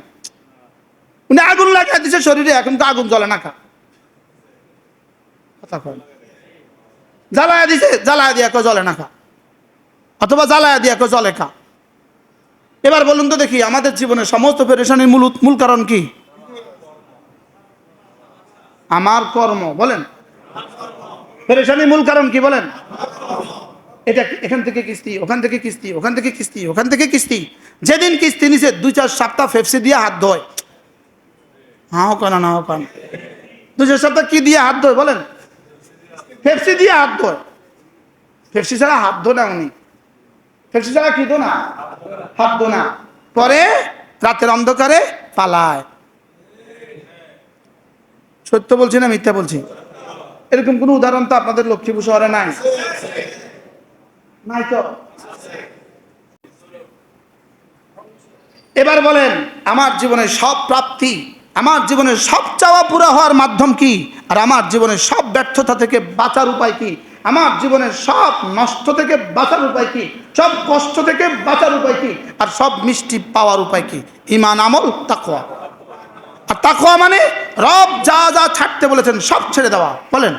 উনি আগুন লাগিয়ে দিচ্ছে শরীরে, এখন তো আগুন জ্বলে না। কথা কয়, জ্বালায়া দিছে, জ্বালায়া দিয়া জ্বলে না, অথবা জ্বালায়া দিয়া জ্বলে খা। এবার বলুন তো দেখি, আমাদের জীবনের সমস্ত পেরেশানির মূল কারণ কি? আমার কর্ম। বলেন পেরেশানির মূল কারণ কি? বলেন। এটা এখান থেকে কিস্তি, ওখান থেকে কিস্তি, ওখান থেকে কিস্তি, ওখান থেকে কিস্তি। যেদিন কিস্তি নিছে 2-4 সপ্তাহ ফেপসি দিয়ে হাত ধোয়। হাও কান না, হাও কান। 2-4 সপ্তাহ কি দিয়ে হাত ধোয়? বলেন। ফেপসি দিয়ে হাত ধোয়। ফেপসি ছাড়া হাত ধো না উনি, ফেপসি ছাড়া কি ধো না? হাত ধো না। পরে রাতের অন্ধকারে পালায়। সত্য বলছি না মিথ্যা বলছি? এরকম কোন উদাহরণ তো আপনাদের লক্ষ্মীপুর শহরে নাই? নাই তো? এবার বলেন, আমার জীবনের সব প্রাপ্তি, আমার জীবনের সব চাওয়া পুরা হওয়ার মাধ্যম কি? আর আমার জীবনের সব ব্যর্থতা থেকে বাঁচার উপায় কি? আমার জীবনের সব নষ্ট থেকে বাঁচার উপায় কি? সব কষ্ট থেকে বাঁচার উপায় কি? আর সব মিষ্টি পাওয়ার উপায় কি? ঈমান, আমল, তাকওয়া। আর তাকওয়া মানে রব যা যা ছাড়তে বলেছেন সব ছেড়ে দেওয়া। বলেন,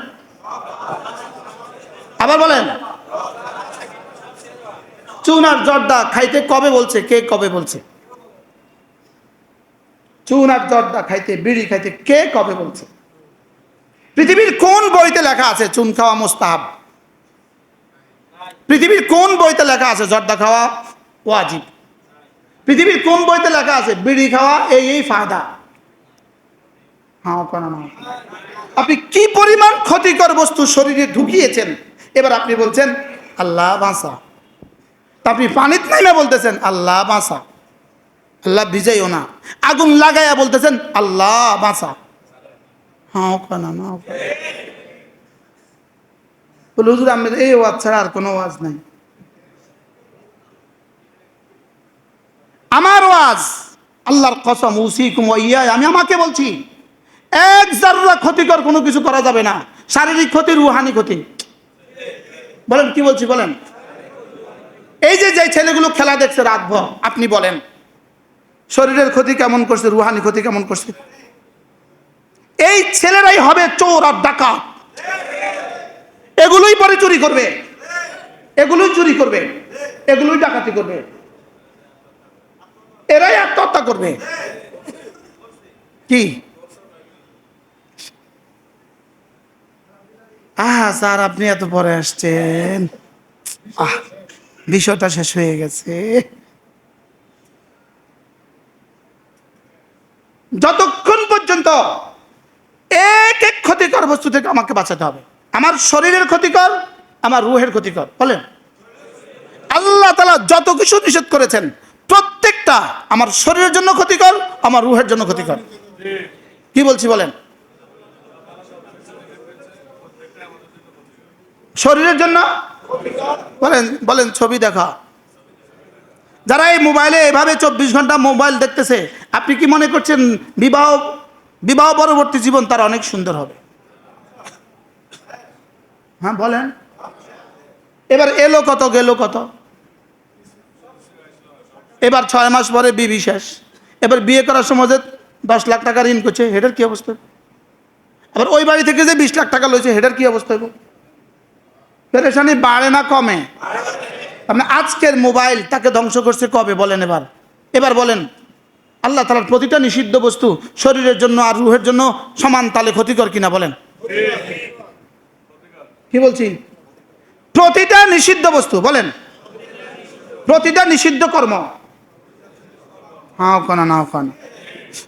আবার বলেন। চুন আর জর্দা খাইতে কবে বলছে? কে কবে বলছে? চুন আর জর্দা খাইতে, বিড়ি খাইতে কে কবে বলছে? পৃথিবীর কোন বইতে লেখা আছে চুন খাওয়া মুস্তাহাব? পৃথিবীর কোন বইতে লেখা আছে জর্দা খাওয়া ওয়াজিব? পৃথিবীর কোন বইতে লেখা আছে বিড়ি খাওয়া এই ফায়দা? আপনি কি পরিমাণ ক্ষতিকর বস্তু শরীরে ঢুকিয়েছেন, এবার আপনি বলছেন আল্লাহ বাঁচা। আপনি পানিতে নাইমা বলতেছেন আল্লাহ বাঁচা, আল্লাহ ভিজাইও না। আগুন লাগাইয়া বলতেছেন আল্লাহ বাঁচা। হ্যাঁ কানা না বলে হুজুর আমি এই ওয়াজ ছাড়া আর কোনো ওয়াজ নাই। আমার ওয়াজ আল্লাহর কসম উসিকুম ওয়া ইয়া, আমি আমাকে বলছি এক জাররা ক্ষতিকর কোনো কিছু করা যাবে না। শারীরিক ক্ষতি, রুহানি ক্ষতি। বলেন কি বলছি বলেন। এই যে যে ছেলেগুলো খেলা দেখছে রাতভর, আপনি বলেন শরীরের ক্ষতি কেমন করছে, রুহানি ক্ষতি কেমন করছে? এই ছেলেরাই হবে চোর আর ডাকাত। এগুলোই পরে চুরি করবে, এগুলোই চুরি করবে, এগুলোই ডাকাতি করবে, এরাই আত্মহত্যা করবে। কি স্যার আপনি এত পরে আসছেন, বিষয়টা শেষ হয়ে গেছে। যতক্ষণ পর্যন্ত এক এক ক্ষতিকর বস্তু থেকে আমাকে বাঁচাতে হবে। আমার শরীরের ক্ষতিকর, আমার রুহের ক্ষতিকর। বলেন আল্লাহ তাআলা যত কিছু নিষেধ করেছেন প্রত্যেকটা আমার শরীরের জন্য ক্ষতিকর, আমার রুহের জন্য ক্ষতিকর। কি বলছি বলেন। শরীরের জন্য বলেন, বলেন ছবি দেখা। যারা এই মোবাইলে এভাবে 24 ঘন্টা মোবাইল দেখতেছে, আপনি কি মনে করছেন বিবাহ পরবর্তী জীবন তার অনেক সুন্দর হবে? হ্যাঁ বলেন। এবার এলো কত গেল কত, এবার 6 মাস পরে বিবি শেষ। এবার বিয়ে করার সময় যে 10 লাখ টাকা ঋণ করছে, হেটার কি অবস্থা? আবার ওই বাড়ি থেকে যে 20 লাখ টাকা লইছে, হেটার কি অবস্থা হইব? পেরেশানি বাড়ে না কমে? আপনি আজকের মোবাইল তাকে ধ্বংস করছে কবে বলেন। এবার বলেন আল্লাহ তাআলার প্রতিটা নিষিদ্ধ বস্তু শরীরের জন্য আর রুহের জন্য সমান তালে ক্ষতিকর কিনা বলেন। কি বলছি? প্রতিটা নিষিদ্ধ বস্তু, বলেন প্রতিটা নিষিদ্ধ কর্ম, হ্যাঁ কানা না কানা,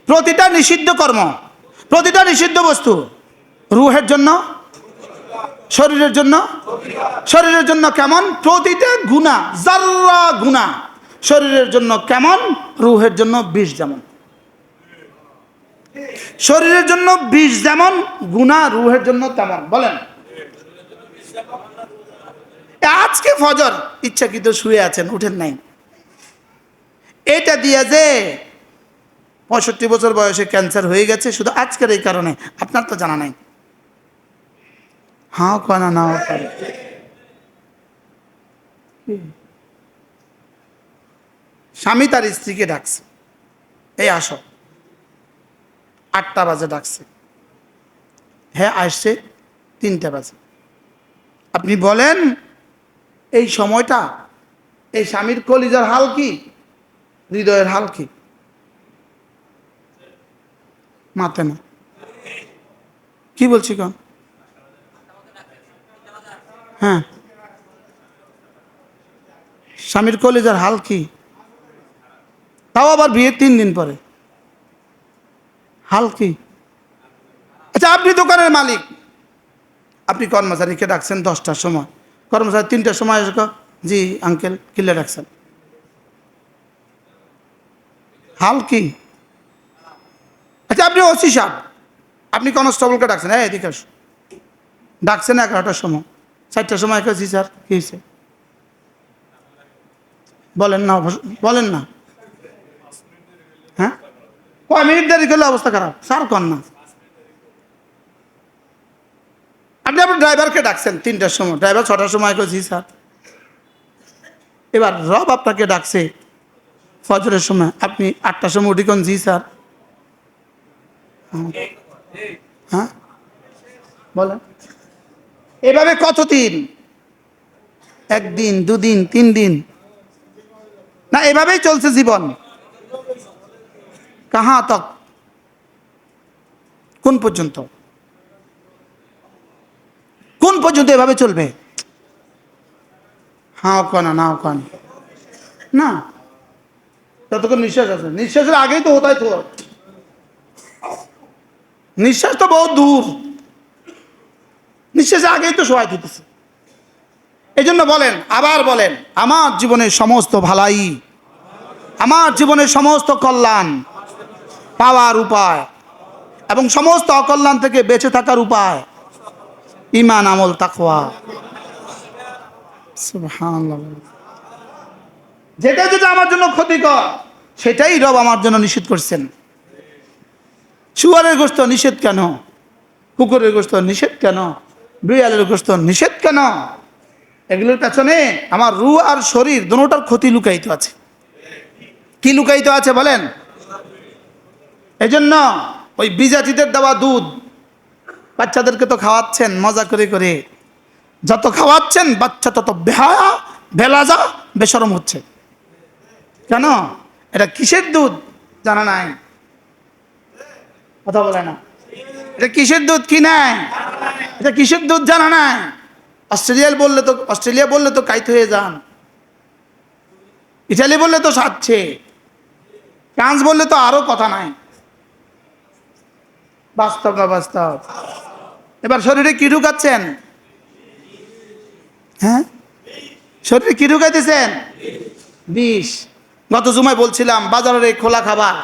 প্রতিটা নিষিদ্ধ কর্ম, প্রতিটা নিষিদ্ধ বস্তু রুহের জন্য, শরীরের জন্য। শরীরের জন্য কেমন? প্রতিটা গুনাহ, জাররা গুনাহ শরীরের জন্য কেমন, রুহের জন্য বিষ যেমন। শরীরের জন্য বিষ যেমন, গুনাহ রুহের জন্য তেমন। বলেন আজকে ফজর ইচ্ছাকৃত শুয়ে আছেন, উঠেন নাই, এটা দিয়ে যে 65 বছর বয়সে ক্যান্সার হয়ে গেছে শুধু আজকের এই কারণে, আপনার তো জানা নাই। হ্যাঁ কানা না কানা। স্বামী তার স্ত্রীকে ডাকছে, এই আসো। 8টা বাজে ডাকছে, হ্যাঁ আসছে 3টা বাজে। আপনি বলেন এই সময়টা এই স্বামীর কলিজার হাল কি, হৃদয়ের হাল কি? মাতে না। কি বলছি কোন? হ্যাঁ স্বামীর কলিজার হাল কি? তাও আবার বিয়ে 3 দিন পরে, হাল কি? আচ্ছা আপনি দোকানের মালিক, আপনি কর্মচারীকে ডাকছেন 10টার সময়, কর্মচারী 3টার সময় এসে জি আঙ্কেল কিলে ডাকছেন, হাল কি? আচ্ছা আপনি ওসি সাহেব, আপনি কনস্টেবলকে ডাকছেন, হ্যাঁ এদিকে আসো, ডাকছেন 11টার সময়, 4টার সময় জি স্যার কি হয়েছে? বলেন না, বলেন না। হ্যাঁ কয় মিনিট দেরি করলে অবস্থা খারাপ স্যার কন না। আপনি আপনার ড্রাইভারকে ডাকছেন 3টার সময়, ড্রাইভার 6টার সময় জি স্যার। এবার রব আপনাকে ডাকছে ফজরের সময়, আপনি 8টার সময় উঠি কোন জি স্যার। হ্যাঁ বলেন এভাবে কতদিন? 1 দিন 2 দিন 3 দিন না, এভাবেই চলছে জীবন। কাহা তক, কোন পর্যন্ত, কোন পর্যন্ত এভাবে চলবে? হ্যাঁ কানা না কানা না, ততক্ষণ নিঃশ্বাস আছে, নিঃশ্বাসের আগেই তো হতাই তো, নিঃশ্বাস তো বহুত দূর, নিঃশ্বাসের আগেই তো সবাই দিতেছে। এই জন্য বলেন, আবার বলেন আমার জীবনের সমস্ত ভালাই, আমার জীবনের সমস্ত কল্যাণ পাওয়ার উপায় এবং সমস্ত অকল্যাণ থেকে বেঁচে থাকার উপায় ঈমান, আমল, তাকওয়া। সুবহানাল্লাহ। যেটা যেটা আমার জন্য ক্ষতিকর সেটাই রব আমার জন্য নিষেধ করছেন। শুয়ারের গোশত নিষেধ কেন? কুকুরের গোশত নিষেধ কেন? বিড়ালের গোশত নিষেধ কেন? এগুলোর পেছনে আমার রূহ আর শরীর দুটোটার ক্ষতি লুকায়িত আছে। কি লুকায়িত আছে বলেন? এজন্য ওই বিজাতিদের দেওয়া দুধ বাচ্চাদেরকে তো খাওয়াচ্ছেন মজা করে করে, যত খাওয়াচ্ছেন বাচ্চা তত বেহায়া, বেলাজা, বেশরম হচ্ছে। কেন? এটা কিসের দুধ জানা নাই, কথা বলে না। এটা কিসের দুধ কি নাই, এটা কিসের দুধ জানা নাই। অস্ট্রেলিয়া বললে তো কাইত হয়ে যান, ইটালি বললে তো সাচ্ছে, ফ্রান্স বললে তো আরো কথা নাই। বাস্তব না বাস্তব? এবার শরীরে কি ঢুকাচ্ছেন? হ্যাঁ, শরীরে কি ঢুকাইতেছেন? বিষ। গত জুমায় বলছিলাম বাজারের এই খোলা খাবার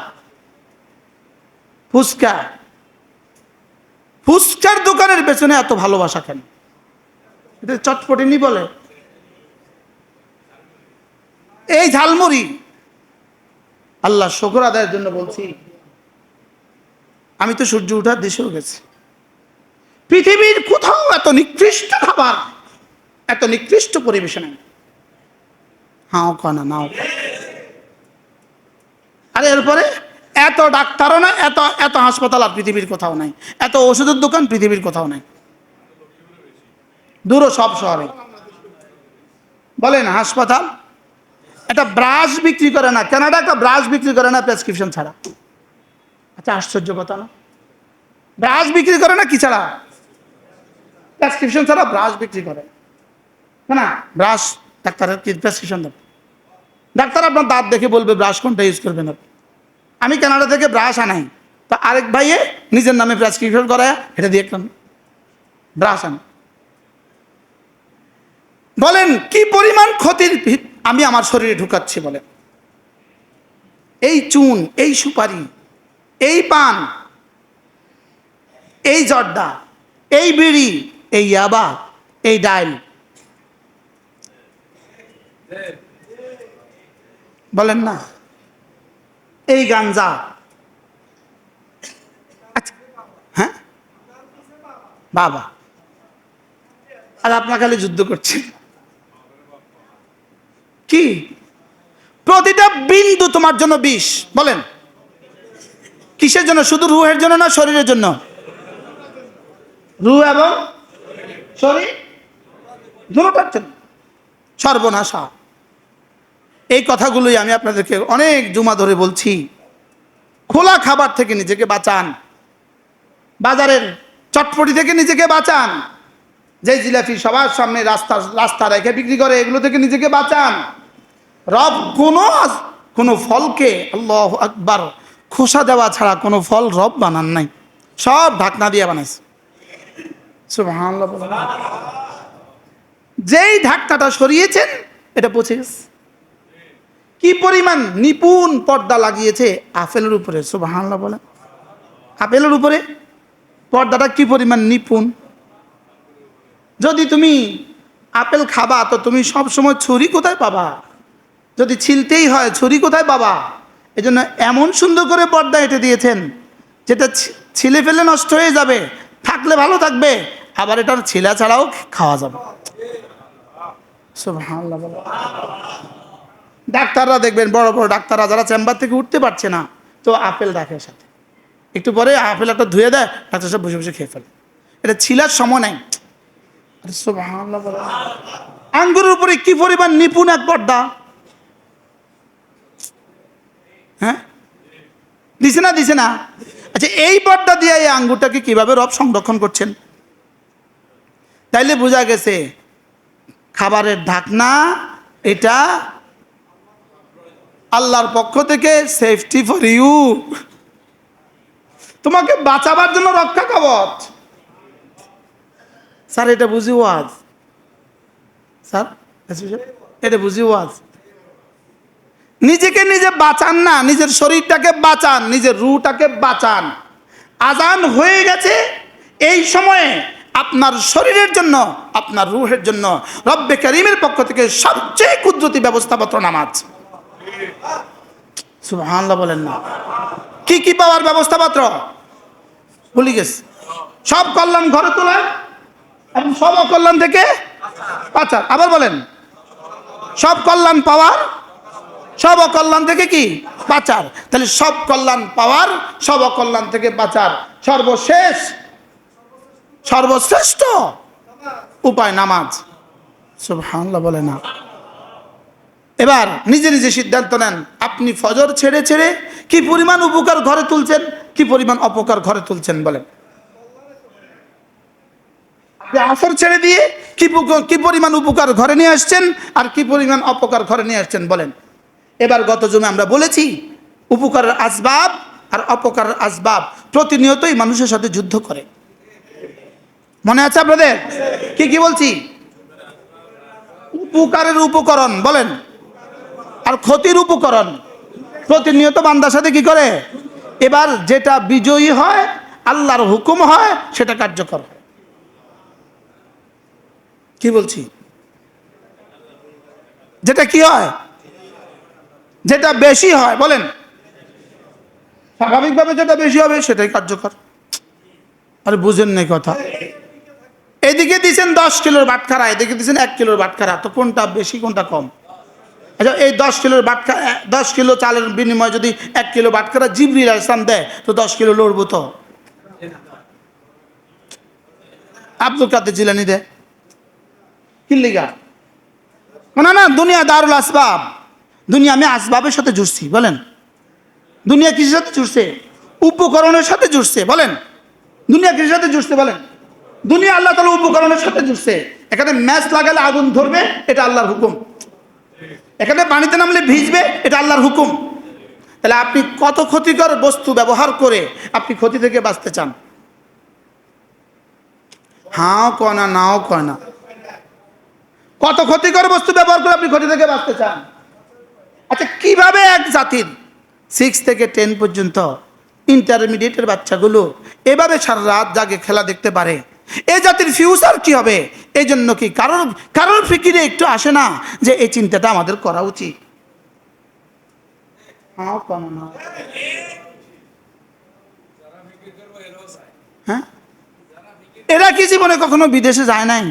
ফুচকা, ফুচকার দোকানের পেছনে এত ভালোবাসা কেন? এটা চটপটিনি বলে। এই ঝালমুড়ি, আল্লাহ শুকর আদায়ের জন্য বলছি, আমি তো সূর্য ওঠার দেশেও গেছি, পৃথিবীর কোথাও এত নিকৃষ্ট খাবার, এত নিকৃষ্ট পরিবেশন নেই। হাও কানা নাও। আর এরপরে এত ডাক্তারও না, এত এত হাসপাতাল আর পৃথিবীর কোথাও নাই, এত ওষুধের দোকান পৃথিবীর কোথাও নাই, দূর সব শহরে। বলেন হাসপাতাল একটা ব্রাশ বিক্রি করে না, কানাডা একটা ব্রাশ বিক্রি করে না প্রেসক্রিপশন ছাড়া। আচ্ছা আশ্চর্য কথা না? ব্রাশ বিক্রি করে না কি ছাড়া? প্রেসক্রিপশন ছাড়া ব্রাশ বিক্রি করে না। ব্রাশ ডাক্তারের কি প্রেসক্রিপশন দেবে? ডাক্তার আপনার দাঁত দেখে বলবে ব্রাশ কোনটা ইউজ করবেন আপনি। আমি কানাডা থেকে ব্রাশ আনাই, তা আরেক ভাইয়ে নিজের নামে প্রেসক্রিপশন করায় এটা দিয়ে একটা ব্রাশ আনি। বলেন কি পরিমাণ ক্ষতির আমি আমার শরীরে ঢুকাচ্ছি বলেন। এই চুন, এই সুপারি, এই পান, এই জর্দা, এই বিড়ি, এই ইয়াবা, এই ডাইল, বলেন না, এই গাঞ্জা। আচ্ছা, হ্যাঁ বাবা, আর আপনার খালি যুদ্ধ করছেন কি? প্রতিটা বিন্দু তোমার জন্য বিষ। বলেন কিসের জন্য? শুধু রুহের জন্য না শরীরের জন্য? রুহ এবং শরীর দুটোটার জন্য সর্বনাশা। এই কথাগুলোই আমি আপনাদেরকে অনেক জুমা ধরে বলছি। খোলা খাবার থেকে নিজেকে বাঁচান, বাজারের চটপটি থেকে নিজেকে বাঁচান, যে জিলাপি সবার সামনে রাস্তা রেখে বিক্রি করে এগুলো থেকে নিজেকে বাঁচান। রব কোনো ফলকে, আল্লাহু আকবার, খোসা দেওয়া ছাড়া কোনো ফল রব বানান নাই, সব ঢাকনা দিয়ে বানাইছে। সুবহানাল্লাহ। যেই ঢাকনাটা সরিয়েছেন এটা পচে গেছে। কি পরিমাণ নিপুণ পর্দা লাগিয়েছে আপেলের উপরে। সুবহানাল্লাহ বলেন। আপেলের উপরে পর্দাটা কি পরিমাণ নিপুণ। যদি তুমি আপেল খাবা তো তুমি সব সময় ছুরি কোথায় পাবা? যদি ছিলতেই হয় ছুরি কোথায় পাবা? এজন্য এমন সুন্দর করে পর্দা এঁটে দিয়েছেন যেটা ছিলে ফেলে নষ্ট হয়ে যাবে, থাকলে ভালো থাকবে, আবার এটার ছিলা ছাড়াও খাওয়া যাবে। সুবহানাল্লাহ। ডাক্তাররা দেখবেন, বড় বড় ডাক্তাররা যারা চেম্বার থেকে উঠতে পারছে না তো আপেল রাখে সাথে, একটু পরে আপেল একটা ধুয়ে দেয়, ডাক্তার সব বসে বসে খেয়ে ফেলে। এটা ছিলার সময় নাই। সুবহানাল্লাহ। আঙ্গুরের উপরে কি পরিমাণ নিপুণ এক পর্দা। হ্যাঁ, দিছে না? আচ্ছা এই পর্দা দিয়ে এই আঙ্গুরটাকে কিভাবে রব সংরক্ষণ করছেন? তাইলে বোঝা গেছে খাবারের ঢাকনা এটা আল্লাহর পক্ষ থেকে সেফটি ফর ইউ, তোমাকে বাঁচাবার জন্য রক্ষা কবচ। স্যার এটা বুঝি ওয়াজ, স্যার এটা বুঝি ওয়াজ। নিজেকে নিজে বাঁচান না, নিজের শরীরটাকে বাঁচান, নিজের রুহটাকে বাঁচান। আজান হয়ে গেছে, এই সময়ে আপনার শরীরের জন্য, আপনার রূহের জন্য রব্বে কারীমের পক্ষ থেকে সবচেয়ে কুদরতি ব্যবস্থাপত্র নামাজ। সুবহানাল্লাহ বলেন না। কি কি পাওয়ার ব্যবস্থাপত্র ভুলে গেছে। সব কল্যাণ ঘরে তোলা এবং সব অকল্যাণ থেকে বাঁচার। আবার বলেন, সব কল্যাণ পাওয়ার, সব অকল্যাণ থেকে কি বাঁচার। তাহলে সব কল্যাণ পাওয়ার, সব অকল্যাণ থেকে বাঁচার সর্বশ্রেষ্ঠ উপায় নামাজ। সুবহানাল্লাহ বলে না। এবার নিজে নিজে সিদ্ধান্ত নেন, আপনি ফজর ছেড়ে ছেড়ে কি পরিমাণ উপকার ঘরে তুলছেন, কি পরিমাণ অপকার ঘরে তুলছেন বলেন। আসর ছেড়ে দিয়ে কি পরিমাণ উপকার ঘরে নিয়ে আসছেন, আর কি পরিমাণ অপকার ঘরে নিয়ে আসছেন বলেন। এবার গত জুমে আমরা বলেছি, উপকারের আসবাব আর অপকারের আসবাব প্রতিনিয়তই মানুষের সাথে যুদ্ধ করে। মনে আছে আপনাদের? কি কি বলছি? উপকারের উপকরণ বলেন, আর ক্ষতির উপকরণ প্রতিনিয়ত বান্দার সাথে কি করে। এবার যেটা বিজয়ী হয়, আল্লাহর হুকুম হয়, সেটা কার্যকর হয়। কি বলছি? যেটা কি হয়, যেটা বেশি হয় বলেন, স্বাভাবিকভাবে যেটা বেশি হবে সেটাই কার্যকর। আরে বুঝেন নাই কথা। এদিকে দিচ্ছেন 10 কিলোর বাটখারা, এদিকে দিচ্ছেন 1 কিলোর বাটখারা, তো কোনটা বেশি কোনটা কম? আচ্ছা, এই 10 কিলোর বাটখারা, 10 কিলো চালের বিনিময়ে যদি 1 কিলো বাটখারা জিবরিল আলাইহিস সালাম দেয়, তো 10 কিলো লড়বো তো। আব্দুল কাদের জিলানী দেয় কি লিগা? না না, দুনিয়া দারুল আসবাব। দুনিয়া আমি আসবাবের সাথে জুড়ছি বলেন। দুনিয়া কিসের সাথে জুড়ছে? উপকরণের সাথে জুড়ছে বলেন। দুনিয়া কিসের সাথে জুড়ছে বলেন? দুনিয়া আল্লাহ তাআলা উপকরণের সাথে জুড়ছে। এখানে ম্যাচ লাগালে আগুন ধরবে, এটা আল্লাহর হুকুম। এখানে পানিতে নামলে ভিজবে, এটা আল্লাহর হুকুম। তাহলে আপনি কত ক্ষতিকর বস্তু ব্যবহার করে আপনি ক্ষতি থেকে বাঁচতে চান? হাও কয় না, নাও কয় না। কত ক্ষতিকর বস্তু ব্যবহার করে আপনি ক্ষতি থেকে বাঁচতে চান? আচ্ছা, কিভাবে এক জাতির 6 থেকে 10 পর্যন্ত ইন্টারমিডিয়েটের বাচ্চাগুলো এভাবে সারা রাত জাগে খেলা দেখতে পারে? এই জাতির ফিউচার কি হবে? এই জন্য কি কারোর ফিকিরে একটু আসে না যে এই চিন্তাটা আমাদের করা উচিত? হ্যাঁ, এরা কি জীবনে কখনো বিদেশে যায় নাই?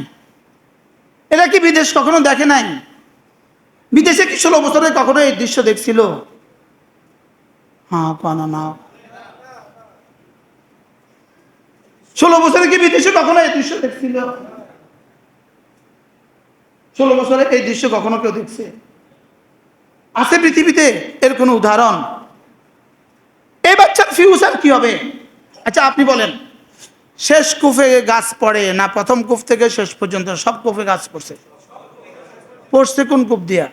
এরা কি বিদেশ কখনো দেখে নাই? বিদেশে কি 16 বছরে কখনো এই দৃশ্য দেখছিল? হ্যাঁ কানা না। 16 বছরে কি বিদেশে কখনো এই দৃশ্য দেখছিল? 16 বছরে এই দৃশ্য কখনো কেউ দেখছে? আছে পৃথিবীতে এর কোনো উদাহরণ? এই বাচ্চার ফিউচার কি হবে? আচ্ছা আপনি বলেন, শেষ কুফে গাছ পড়ে না প্রথম কুফ থেকে শেষ পর্যন্ত সব কুফে গাছ পড়ছে? পড়ছে কোন কূপ দিয়া?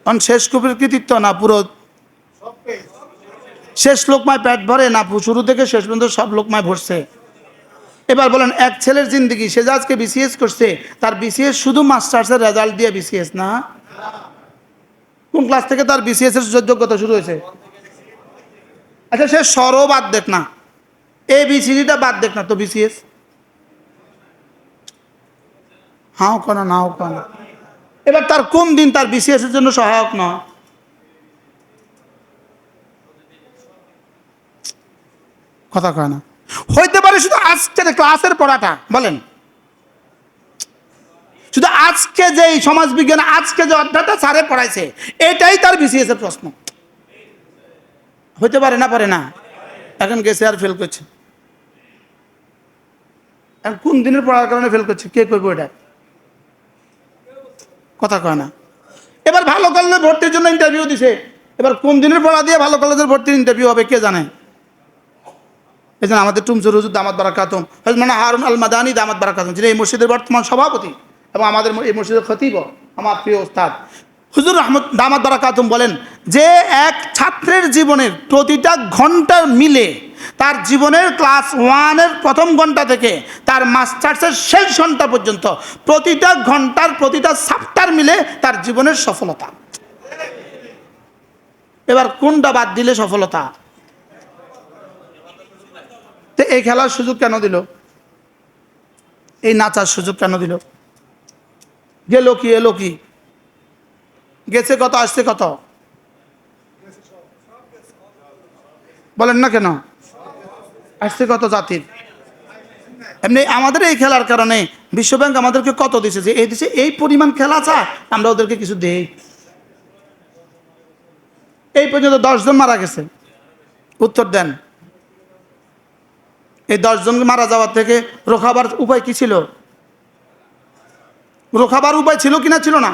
কারণ শেষ কূপের কৃতিত্ব না পুরো শেষ লোকমায় পেট ভরে, না শুরু থেকে শেষ পর্যন্ত সব লোকমায় ভরছে? এবার বলেন, এক ছেলের জিন্দগি, সে যে আজকে বিসিএস করছে, তার বিসিএস শুধু মাস্টার্সের রেজাল্ট দিয়ে বিসিএস না? কোন ক্লাস থেকে তার বিসিএস এর যোগ্যতা শুরু হয়েছে? আচ্ছা, সে সরও বাদ দেখ না, ABCDটা বাদ দেখ না, তো বিসিএস? হাও কেনা নাও কেনা। এবার তার কোন দিন তার বিসিএস এর জন্য সহায়ক নয়? কথা কয় না। হইতে পারে শুধু আজকের ক্লাসের পড়াটা বলেন, শুধু আজকে যে সমাজ বিজ্ঞান আজকে যে অধ্যায়টা স্যারে পড়াইছে, এটাই তার বিসিএস এর প্রশ্ন। হইতে পারে না? পারে না? এখন গেছে আর ফেল করছে। এখন কোন দিনের পড়ার কারণে ফেল করছে কে করবো এটা? কথা কয় না। এবার ভালো কলেজে ভর্তির জন্য ইন্টারভিউ দিছে, এবার কোন দিনের পড়া দিয়ে ভালো কলেজের ভর্তির ইন্টারভিউ হবে কে জানে? এই জন্য আমাদের টুমসুর হুজুর দামাত বারাকাতুম, মানে হারুন আল মাদানী দামাত বারাকাতুম, যিনি এই মসজিদের বর্তমান সভাপতি এবং আমাদের এই মসজিদের খতিব, আমার প্রিয় ওস্তাদ হুজুর আহমদ দামাত বারাকাতুম বলেন যে এক ছাত্রের জীবনের প্রতিটা ঘন্টা মিলে তার জীবনের ক্লাস 1-এর প্রথম ঘন্টা থেকে তার মাস্টার্সের শেষ ঘন্টা পর্যন্ত প্রতিটা ঘন্টার প্রতিটা চ্যাপ্টার মিলে তার জীবনের সফলতা। এবার কোনটা বাদ দিলে সফলতা? এই খেলার সুযোগ কেন দিল? এই নাচার সুযোগ কেন দিল? গেল কি এলো কি? গেছে কত, আসছে কত? বলেন না কেন? আসছে কত জাতির? এমনি আমাদের এই খেলার কারণে বিশ্বব্যাংক আমাদেরকে কত দিছে, যে এই দেশে এই পরিমাণ খেলা চায়, আমরা ওদেরকে কিছু দেই। এই পর্যন্ত 10 জন মারা গেছে। উত্তর দেন। এই 10 জন মারা যাওয়ার থেকে রোখাবার উপায় কি ছিল? রোখাবার উপায় ছিল কিনা ছিল না?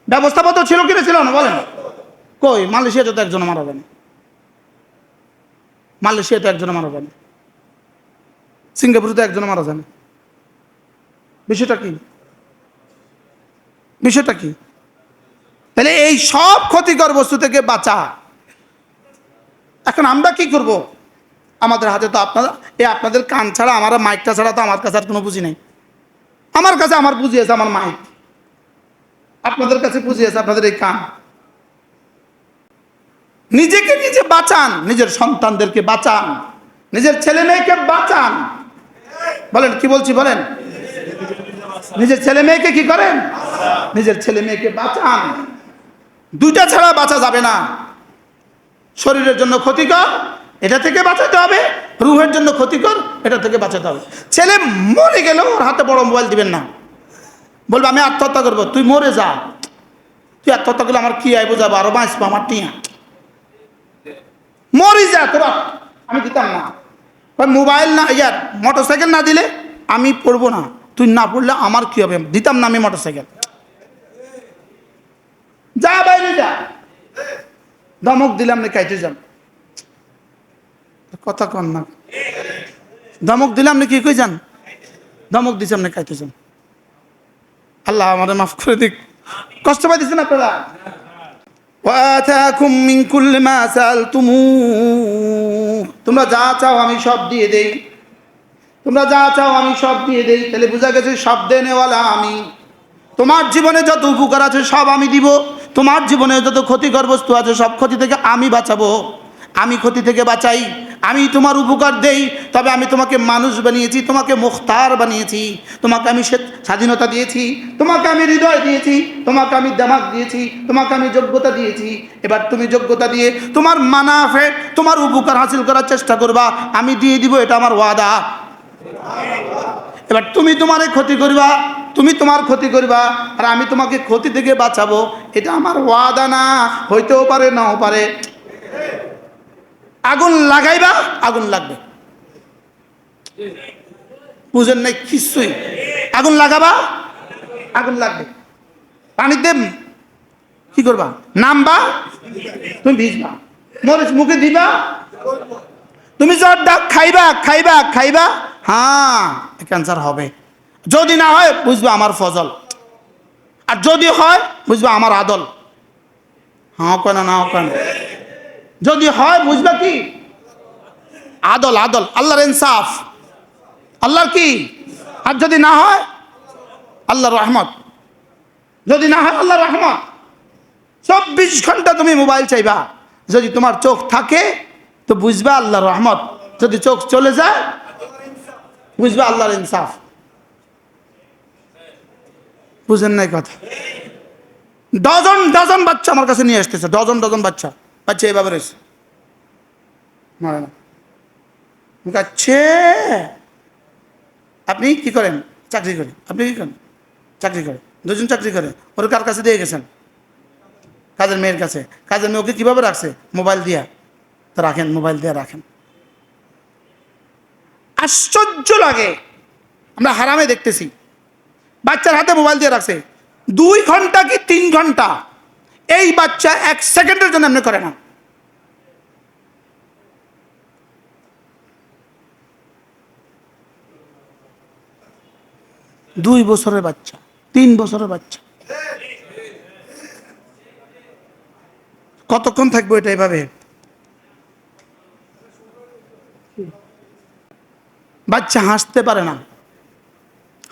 ব্যবস্থাপত্র ছিল কিনা ছিল না? বলেন। কই? মালয়েশিয়াতে তো একজন মারা যান, মালয়েশিয়াতে একজন মারা যান, সিঙ্গাপুরে তো একজন মারা যান। বিষয়টা কি? বিষয়টা কি? তাহলে এই সব ক্ষতিকর বস্তু থেকে বাঁচা। এখন আমরা কি করব? আমাদের হাতে তো আপনাদের কান ছাড়া, আমার মাইকটা ছাড়া তো আমার কাছে আর কোনো পুঁজি নেই। আমার কাছে আমার পুঁজি আছে আমার মাইক, আপনাদের কাছে পুঁজি আছে আপনাদের এই কান। নিজেকে নিজে বাঁচান, নিজের সন্তানদেরকে বাঁচান, নিজের ছেলে মেয়েকে বাঁচান। বলেন, কি বলছি বলেন? নিজের ছেলে মেয়েকে কি করেন? নিজের ছেলে মেয়েকে বাঁচান। দুইটা ছাড়া বাঁচা যাবে না। শরীরের জন্য ক্ষতিকর, এটা থেকে বাঁচাতে হবে। রুহের জন্য ক্ষতিকর, এটা থেকে বাঁচাতে হবে। ছেলে মরে গেলেও ওর হাতে বড় মোবাইল দিবেন না। বলবে আমি আত্মহত্যা করবো। তুই মরে যা, তুই আত্মহত্যা করলে আমার কি আইবো, যাবো আরো বাঁচবো, আমার টিয়া মরি যা, তোরা আমি দিতাম না। মোবাইল না, ইয়ার মোটরসাইকেল না দিলে আমি পড়বো না। তুই না পড়লে আমার কি হবে, দিতাম না আমি মোটরসাইকেল। যা বাইরে যা, ধমক দিলাম না কাইতে যান। কথা কন না, ধমক দিলাম না কি কই যান, ধমক দিছিলাম না কাইতে যান। আল্লাহ আমাদের মাফ করে দিক। কষ্ট পাইতেছেন আপনারা? ওয়াতাকুম মিন কুল্লি মা সালতুমুহ, তোমরা যা চাও আমি সব দিয়ে দেই। তোমরা যা চাও আমি সব দিয়ে দেই। তাহলে বোঝা গেছে সব দেনেওয়ালা আমি। তোমার জীবনে যত উপকার আছে সব আমি দিব, তোমার জীবনে যত ক্ষতিকর বস্তু আছে সব ক্ষতি থেকে আমি বাঁচাবো। আমি ক্ষতি থেকে বাঁচাই, আমি তোমার উপকার দেই। তবে আমি তোমাকে মানুষ বানিয়েছি, তোমাকে মুখতার বানিয়েছি, তোমাকে আমি স্বাধীনতা দিয়েছি, তোমাকে আমি হৃদয় দিয়েছি, তোমাকে আমি দিমাগ দিয়েছি, তোমাকে আমি যোগ্যতা দিয়েছি। এবার তুমি যোগ্যতা দিয়ে তোমার মানাফে, তোমার উপকার হাসিল করার চেষ্টা করবা, আমি দিয়ে দিব, এটা আমার ওয়াদা। এবার তুমি তোমার ক্ষতি করবা, তুমি তোমার ক্ষতি করবা, আর আমি তোমাকে ক্ষতি থেকে বাঁচাবো, এটা আমার ওয়াদা না। হইতেও পারে, নাও পারে। আগুন লাগাইবা, আগুন লাগবে। বুঝেন নাই কিছুই? আগুন লাগাবা, আগুন লাগবে। পানিতে কি করবা? নামবা, তুমি ভিজবা, মরিচ মুখে দিবা, তুমি জ্বর ডাক খাইবা খাইবা খাইবা, হ্যাঁ ক্যান্সার হবে। যদি না হয় বুঝবা আমার ফজল, আর যদি হয় বুঝবা আমার আদল। হ্যাঁ কেন না কেন? যদি হয় বুঝবা কি? আদল, আদল, আল্লাহর ইনসাফ, আল্লাহর কি। আর যদি না হয় আল্লাহর রহমত, যদি না হয় আল্লাহর রহমত। 24 ঘন্টা তুমি মোবাইল চাইবা। যদি তোমার চোখ থাকে তো বুঝবা আল্লাহর রহমত, যদি চোখ চলে যায় বুঝবা আল্লাহর ইনসাফ। বুঝেন নাই কথা? ডজন ডজন বাচ্চা আমার কাছে নিয়ে আসতেছে, ডজন ডজন বাচ্চা, বাচ্চা এইভাবে রয়েছে, মারে না। আচ্ছা আপনি কি করেন? চাকরি করেন। আপনি কি করেন? চাকরি করে। দুজন চাকরি করে। ওর কার কাছে দিয়ে গেছেন? কাজের মেয়ের কাছে। কাজের মেয়ে ওকে কীভাবে রাখছে? মোবাইল দিয়া। তো রাখেন, মোবাইল দিয়ে রাখেন। আশ্চর্য লাগে, আমরা হারামে দেখতেছি বাচ্চার হাতে মোবাইল দিয়ে রাখছে 2 ঘন্টা কি 3 ঘন্টা। এই বাচ্চা 1 সেকেন্ডের জন্য এমনি করে না। দুই বছরের বাচ্চা, 3 বছরের বাচ্চা, কতক্ষণ থাকবো এটা এভাবে? বাচ্চা হাসতে পারে না,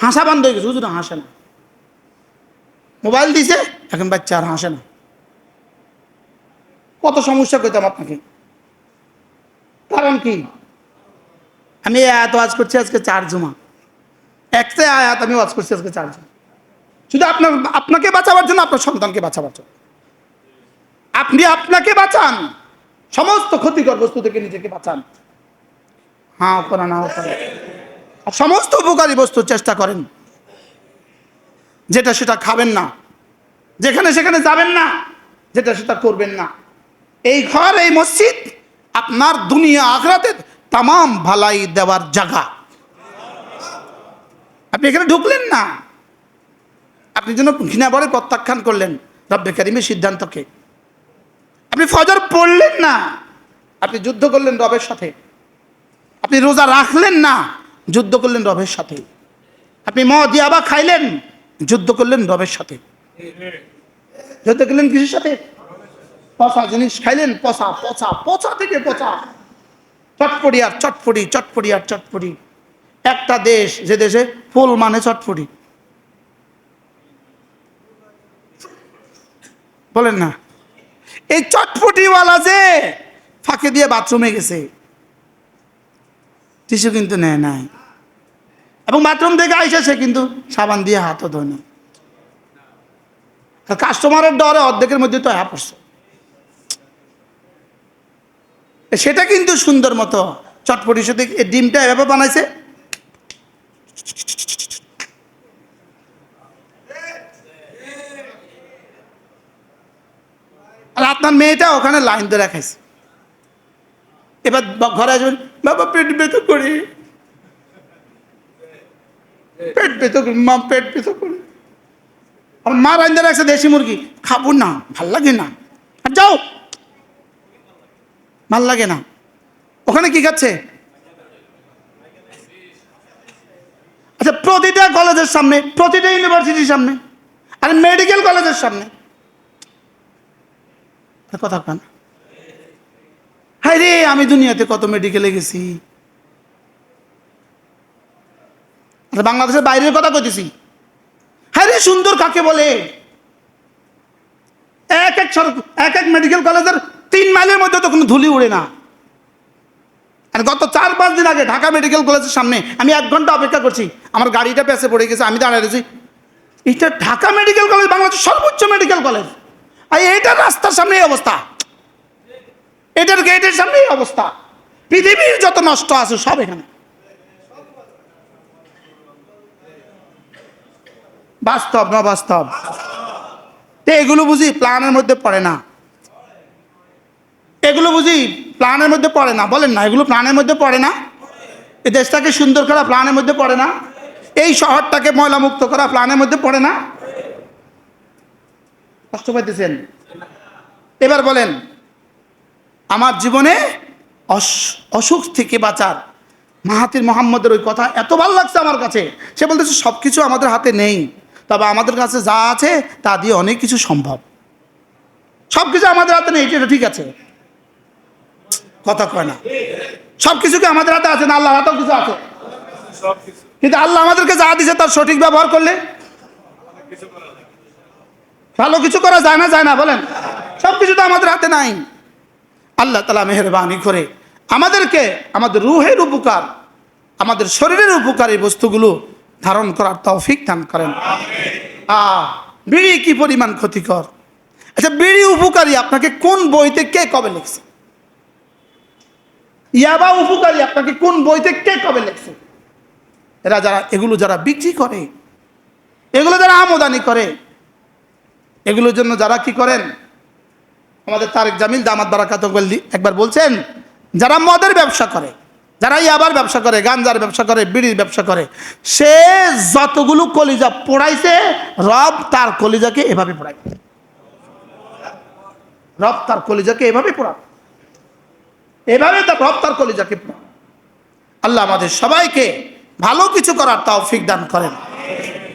হাসা বন্ধ হয়ে গেছে, হুজুর হাসে না। মোবাইল দিছে, এখন বাচ্চা আর হাসে না। কত সমস্যা কইতাম আপনাকে, কারণ কি? আমি এই আয়াত ওয়াজ করছি আজকে 4 জুমা, একটা আয়াত আমি ওয়াজ করছি আজকে 4 জুমা, শুধু আপনাকে বাঁচাবার জন্য, আপনার সন্তানকে বাঁচাবার জন্য। আপনি আপনাকে বাঁচান, সমস্ত ক্ষতিকর বস্তু থেকে নিজেকে বাঁচান। হ্যাঁ করেন, নাও করেন, আর সমস্ত উপকারী বস্তু চেষ্টা করেন, যেটা সেটা খাবেন না, যেখানে সেখানে যাবেন না, যেটা সেটা করবেন না। এই ঘর, এই মসজিদ আপনার দুনিয়া আখিরাতের তামাম ভালাই দেওয়ার জায়গা। আপনি এখানে ঢুকলেন না, আপনি যেন ঘৃণা ভরে প্রত্যাখ্যান করলেন রব্বে কারিমের সিদ্ধান্তকে। আপনি ফজর পড়লেন না, আপনি যুদ্ধ করলেন রবের সাথে। আপনি রোজা রাখলেন না, যুদ্ধ করলেন রবের সাথে। আপনি মদ ইয়াবা খাইলেন, যুদ্ধ করলেন রবের সাথে। যুদ্ধ করলেন কিসের সাথে? পচা জিনিস খাইলেন, পচা পচা পচা থেকে পচা, চটপটি আর চটপটি, চটপটি আর চটপটি। একটা দেশ, যে দেশে ফুল মানে চটপটি, বলেন না, এই চটপটিওয়ালা যে ফাঁকে দিয়ে বাথরুমে গেছে, টিস্যু কিন্তু নেয় নাই, এবং বাথরুম থেকে আইসে সে কিন্তু সাবান দিয়ে হাতও ধোয় না। কাস্টমারের ডরে অর্ধেকের মধ্যে তো পড়ছে। সেটা কিন্তু সুন্দর মতো চটপটির সাথে ডিমটা এভাবে বানাইছে, আর আপনার মেয়েটা ওখানে লাইন ধরে খাইছে। এবার ঘরে আসবেন, বাবা পেট ব্যথা করে, পেট ব্যথা করে, মা পেট ব্যথা করে। আর মা রাইন্দা রাখছে দেশি মুরগি, খাবো না, ভাল লাগে না, আর যাও, ভাল লাগে না। ওখানে কি খাচ্ছে? আচ্ছা, প্রতিটা কলেজের সামনে, প্রতিটা ইউনিভার্সিটির সামনে, আর মেডিকেল কলেজের সামনে কথা কান। হাই রে, আমি দুনিয়াতে কত মেডিকেলে গেছি, বাংলাদেশের বাইরের কথা কইতেছি। হাই রে, সুন্দর কাকে বলে? এক এক মেডিকেল কলেজের 3 মাইলের মধ্যে তো কোনো ধুলি উড়ে না। আর গত 4-5 দিন আগে ঢাকা মেডিকেল কলেজের সামনে আমি 1 ঘন্টা অপেক্ষা করছি, আমার গাড়িটা পেছে পড়ে গেছে, আমি দাঁড়িয়ে রয়েছি। এটা ঢাকা মেডিকেল কলেজ, বাংলাদেশের সর্বোচ্চ মেডিকেল কলেজ, আর এইটার রাস্তার সামনে এই অবস্থা, এটার গেটের সামনে এই অবস্থা। পৃথিবীর যত নষ্ট আছে সব এখানে। বাস্তব না বাস্তব? এগুলো বুঝি প্ল্যানের মধ্যে পড়ে না, এগুলো বুঝি প্ল্যানের মধ্যে পড়ে না, বলেন না, এগুলো প্ল্যানের মধ্যে পড়ে না? এই দেশটাকে সুন্দর করা প্ল্যানের মধ্যে পড়ে না? এই শহরটাকে ময়লা মুক্ত করা প্ল্যানের মধ্যে পড়ে না? কষ্ট পাইতেছেন? এবার বলেন, আমার জীবনে অসুখ থেকে বাঁচার মাহাতির মোহাম্মদের ওই কথা এত ভালো লাগছে আমার কাছে। সে বলতেছে সবকিছু আমাদের হাতে নেই, তবে আমাদের কাছে যা আছে তা দিয়ে অনেক কিছু সম্ভব। সবকিছু আমাদের হাতে নেই, এটা ঠিক আছে, কথা কয় না। সবকিছুকে আমাদের হাতে আছে না? আল্লাহর হাতেও কিছু আছে, কিন্তু আল্লাহ আমাদেরকে যা দিছে তার সঠিক ব্যবহার করলে ভালো কিছু করা যায় না, যায় না? বলেন, সবকিছু তো আমাদের হাতে নাই। আল্লাহ তাআলা মেহেরবানি করে আমাদেরকে আমাদের রূহের উপকার, আমাদের শরীরের উপকারী বস্তুগুলো ধারণ করার তৌফিক দান করেন। বিড়ি কি পরিমাণ ক্ষতিকর! আচ্ছা, বিড়ি উপকারী আপনাকে কোন বইতে কে কবে লিখছে? ইয়াবা উপকারী আপনাকে কোন বইতে কে কবে লিখছে? এরা যারা এগুলো যারা বিক্রি করে, এগুলো যারা আমদানি করে, এগুলোর জন্য যারা কি করেন, আমাদের তারেক জামিল দামাত বারাকাতুহু একবার বলছেন, যারা মদের ব্যবসা করে, যারা ইয়াবার ব্যবসা করে, গাঞ্জার ব্যবসা করে, বিড়ির ব্যবসা করে, সে যতগুলো কলিজা পোড়াইছে, রব তার কলিজাকে এভাবে পোড়ায়, রব তার কলিজাকে এভাবে পোড়ায়, এভাবে তার রব তার কলিজাকে পোড়ায়। আল্লাহ আমাদের সবাইকে ভালো কিছু করার তৌফিক দান করেন,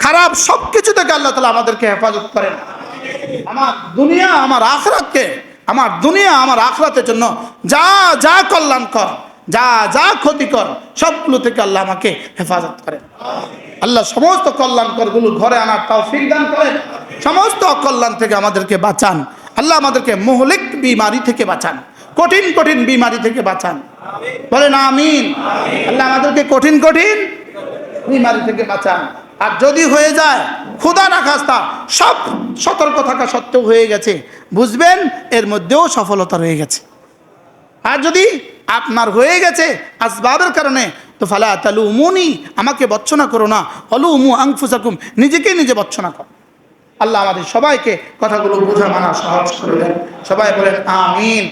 খারাপ সবকিছু থেকে আল্লাহ তাআলা আমাদেরকে হেফাজত করেন। আমার দুনিয়া আমার আখিরাতকে, আমার দুনিয়া আমার আখিরাতের জন্য যা যা কল্যাণকর, যা যা ক্ষতিকর, সবগুলো থেকে আল্লাহ আমাকে হেফাজত করেন। আল্লাহ সমস্ত কল্যাণকরগুলো ঘরে আনার তৌফিক দান করেন, সমস্ত অকল্যাণ থেকে আমাদেরকে বাঁচান। আল্লাহ আমাদেরকে মুহলিক বিমারি থেকে বাঁচান, কঠিন কঠিন বিমারি থেকে বাঁচান। বলেন আমিন। আল্লাহ আমাদেরকে কঠিন কঠিন বিমারি থেকে বাঁচান। আর যদি হয়ে যায় খোদা না খাস্তা সব সতর্ক থাকা সত্ত্বেও হয়ে গেছে, বুঝবেন এর মধ্যেও সফলতা রয়ে গেছে। আর যদি আপনার হয়ে গেছে আসবাবের কারণে, তো ফালা তালুমুনি, আমাকে বচ্চনা করো না, অলুমু আনফুসাকুম, নিজেকে নিজে বচ্চনা করো। আল্লাহ আমাদের সবাইকে কথাগুলো বোঝা মানা সহজ করে দেন। সবাই বলেন আমিন।